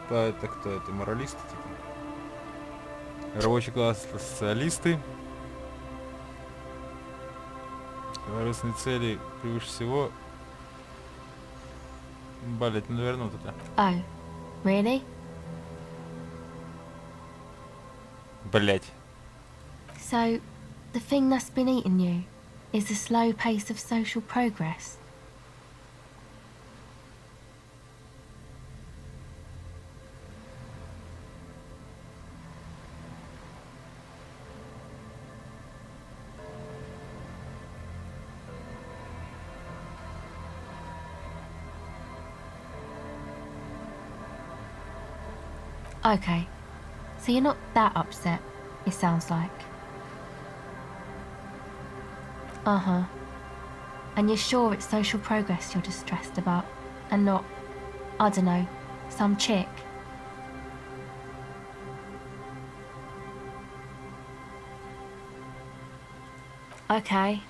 Это кто? Это моралисты типа? Рабочий класс, социалисты. Корыстные цели превыше всего. Блять, ну наверное, вот это. Oh, really? Блять. So, the thing that's been eating you is the slow pace of social progress. Okay, so you're not that upset, it sounds like. Uh-huh. And you're sure it's social progress you're distressed about, and not, I don't know, some chick? Okay.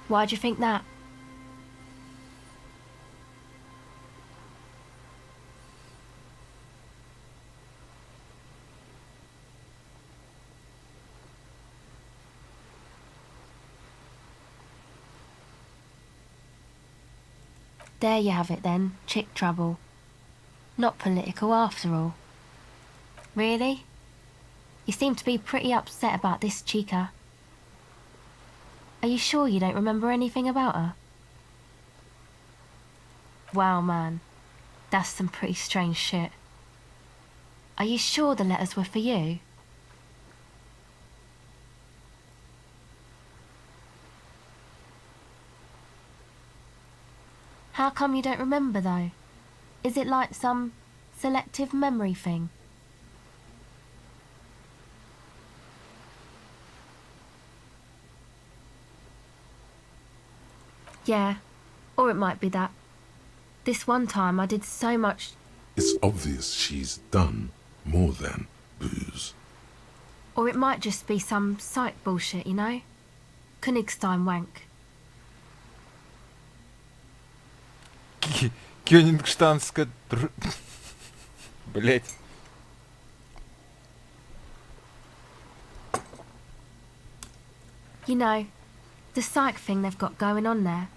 Why do you think that? There you have it then, chick trouble. Not political after all. Really? You seem to be pretty upset about this chica. Are you sure you don't remember anything about her? Wow, man. That's some pretty strange shit. Are you sure the letters were for you? How come you don't remember, though? Is it like some selective memory thing? Yeah, or it might be that. This one time I did so much... It's obvious she's done more than booze. Or it might just be some psych bullshit, you know? Königstein wank. Кёнигштадтская... Блять. You know, the psych thing they've got going on there.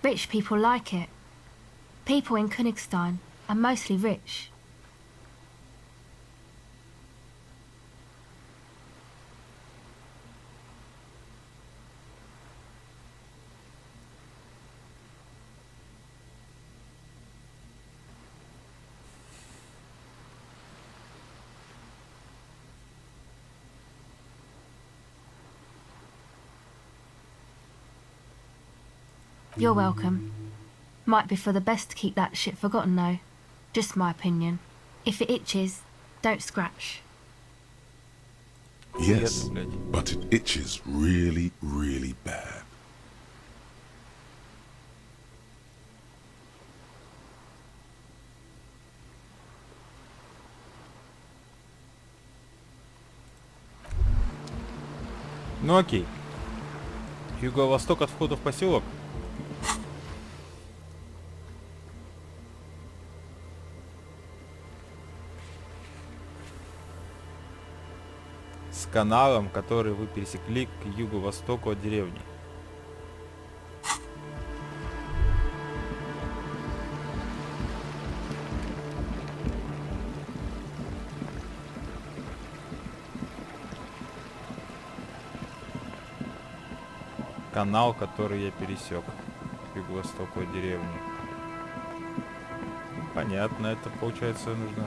Rich people like it. People in Königstein are mostly rich. You're welcome. Might be for the best to keep that shit forgotten though. Just my opinion. If it itches, don't scratch. Yes, but it itches really, really bad. Ну окей. Юго-восток от входа в поселок. С каналом, который вы пересекли к юго-востоку от деревни. Канал, который я пересек к юго-востоку от деревни. Понятно, это получается нужно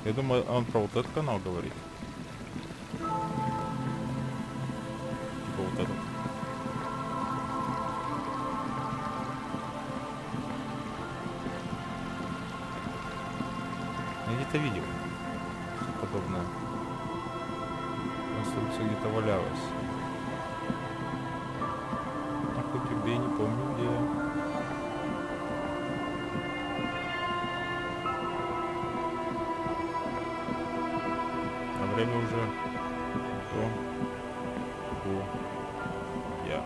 Я думаю, он про вот этот канал говорит. Типа вот этот. Я где-то видел подобное. Конструкция где-то валялась. А хоть убей, не помню где. А время уже я.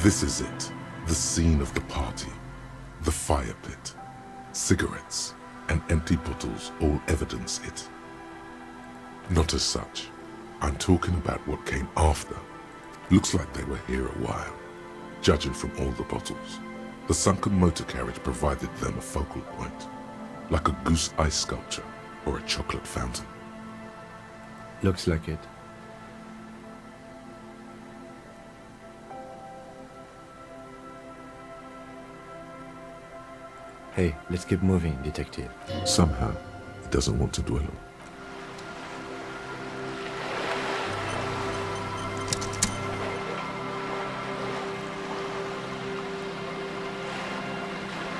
This is it, the scene of the party, the fire pit. Cigarettes and empty bottles all evidence it. Not as such. I'm talking about what came after. Looks like they were here a while, judging from all the bottles. The sunken motor carriage provided them a focal point, like a goose ice sculpture or a chocolate fountain. Looks like it. Hey, let's keep moving, detective. Somehow, he doesn't want to dwell on.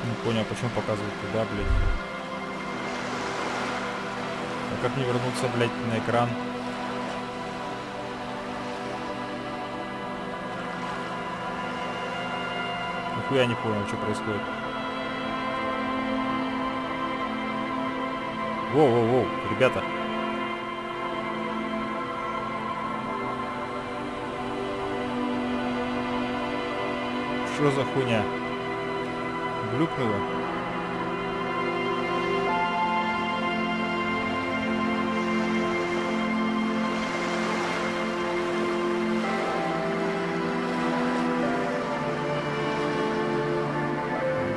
Не понял, почему показывают туда, блядь. А как мне вернуться, блядь, на экран? Нихуя не понял, что происходит. Воу-воу-воу, ребята. Что за хуйня? Глюкнуло?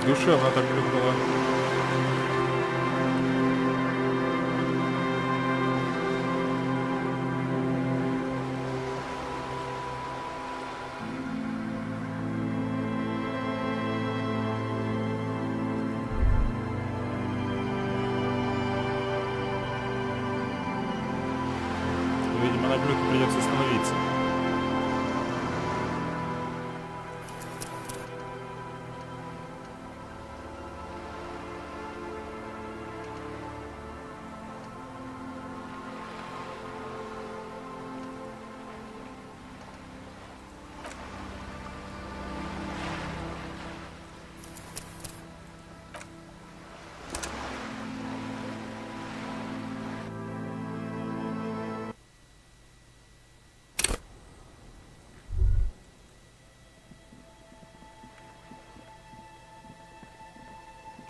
Душевно так глюкнуло. Видимо, на глюке придется остановиться.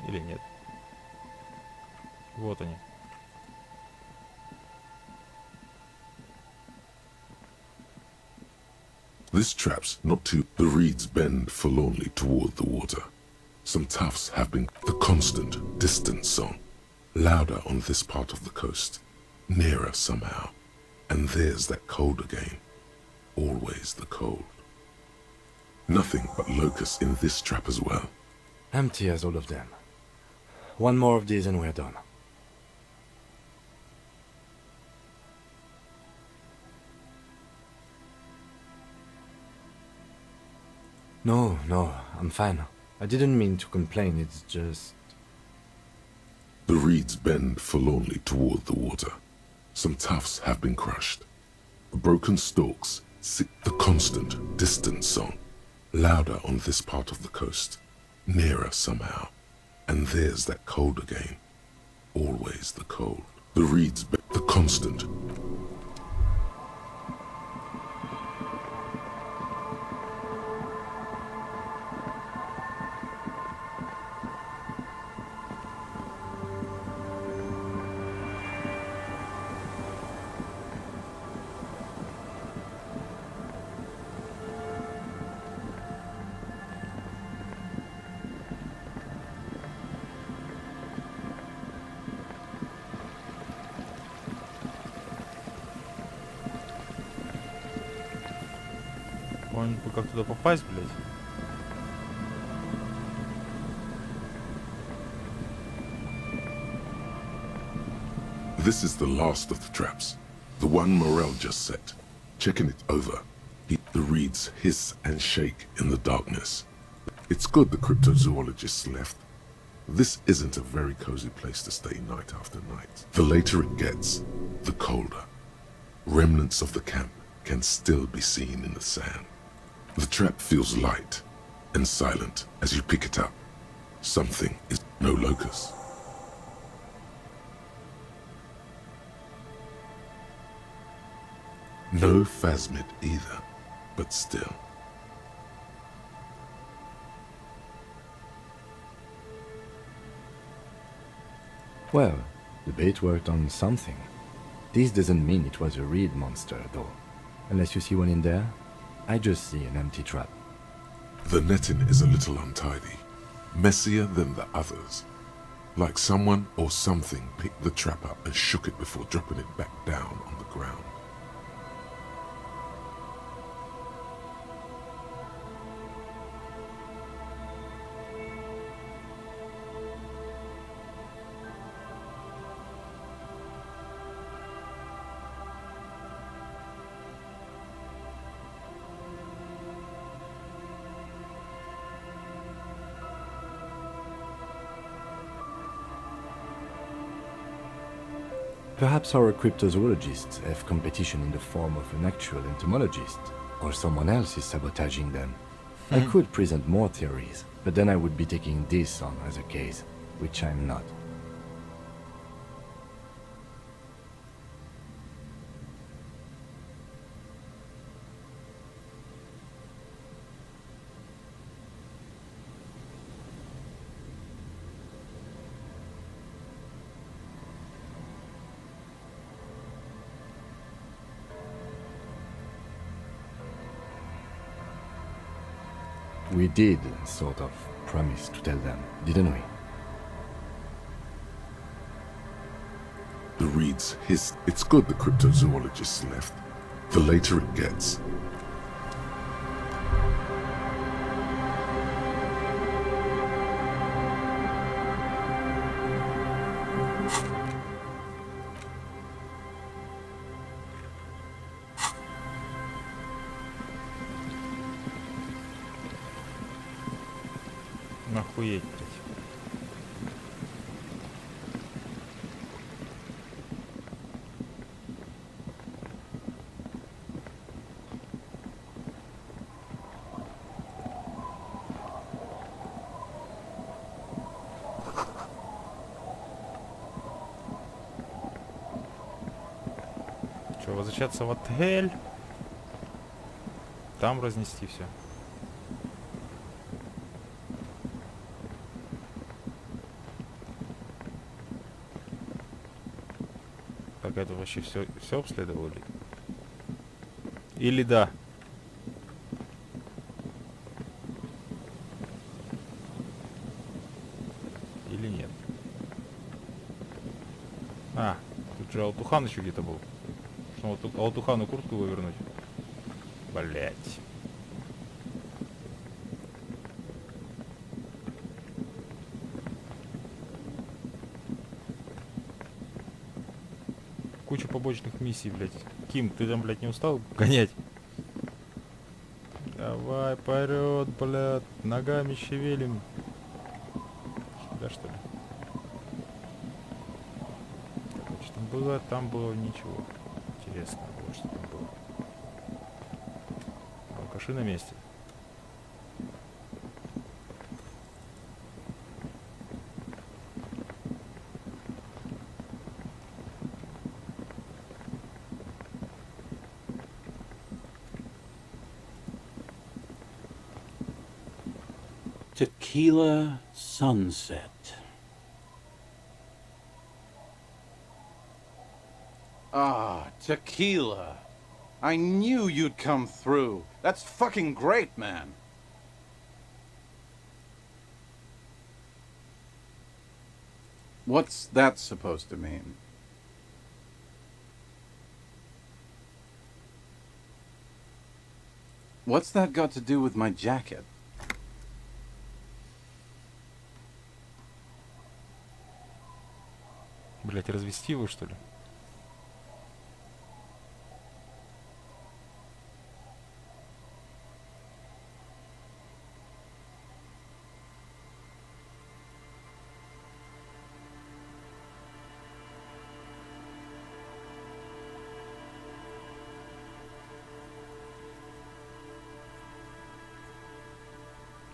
Или нет? Вот они. This trap's not too... The reeds bend forlornly toward the water. Some tufts have been... The constant, distant song. Louder on this part of the coast. Nearer somehow. And there's that cold again. Always the cold. Nothing but locusts in this trap as well. Empty as all of them. One more of these and we're done. No, I'm fine. I didn't mean to complain, it's just... The reeds bend forlornly toward the water. Some tufts have been crushed. The broken stalks sit the constant, distant song. Louder on this part of the coast. Nearer somehow. And there's that cold again. Always the cold. The reeds, the constant. нахуй, как туда попасть, блядь? This is the last of the traps. The one Morel just set. Checking it over. The reeds hiss and shake in the darkness. It's good the cryptozoologists left. This isn't a very cozy place to stay night after night. The later it gets, the colder. Remnants of the camp can still be seen in the sand. The trap feels light and silent as you pick it up. Something is no locust. No phasmid either, but still. Well, the bait worked on something. This doesn't mean it was a reed monster, though. Unless you see one in there, I just see an empty trap. The netting is a little untidy, messier than the others. Like someone or something picked the trap up and shook it before dropping it back down on the ground. Perhaps our cryptozoologists have competition in the form of an actual entomologist, or someone else is sabotaging them. I could present more theories, but then I would be taking this on as a case, which I'm not. We did sort of promise to tell them, didn't we? The reeds hiss. It's good the cryptozoologists left. The later it gets, Охуеть, блядь. Что, возвращаться в отель? Там разнести все. Так, это вообще все обследовали? Или да? Или нет? А, тут же Алтухан еще где-то был. Вот Алтухану куртку его вернуть. Блять. Куча побочных миссий, блядь. Ким, ты там, блядь, не устал гонять? Давай, вперед, блядь. Ногами шевелим. Сюда, что ли? Так, что там было ничего. Интересно, вот что там было. Алкаши на месте. Tequila sunset. Ah, tequila. I knew you'd come through. That's fucking great, man. What's that supposed to mean? What's that got to do with my jacket? Блять, развести его, что ли?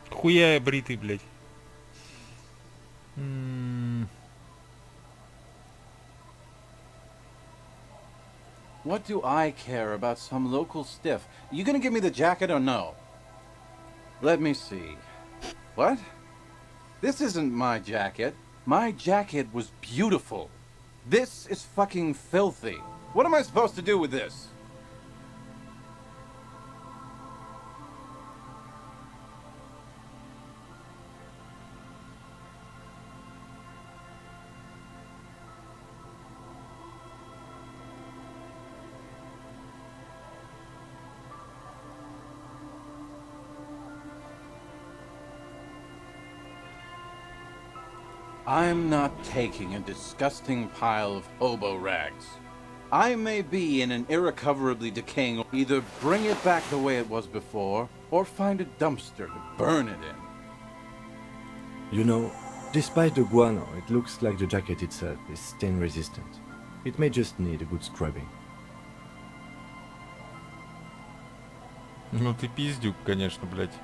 Хуя я бритый, блядь. What do I care about some local stiff? You gonna give me the jacket or no? Let me see. What? This isn't my jacket. My jacket was beautiful. This is fucking filthy. What am I supposed to do with this? I'm not taking a disgusting pile of hobo rags. I may be in an irrecoverably decaying... Either bring it back the way it was before, or find a dumpster to burn it in. You know, despite the guano, it looks like the jacket itself is stain resistant. It may just need a good scrubbing. Ну ты пиздюк, конечно, блядь.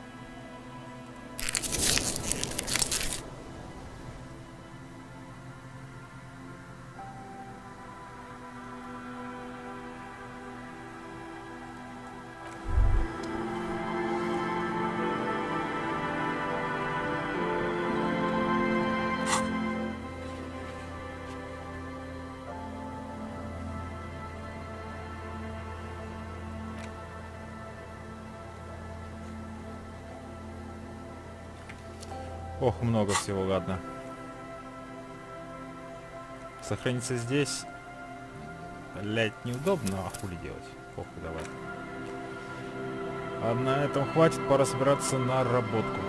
Ох, много всего, ладно. Сохраниться здесь. Блять, неудобно, а хули делать? Похуй, давай. А на этом хватит, пора собираться на работку.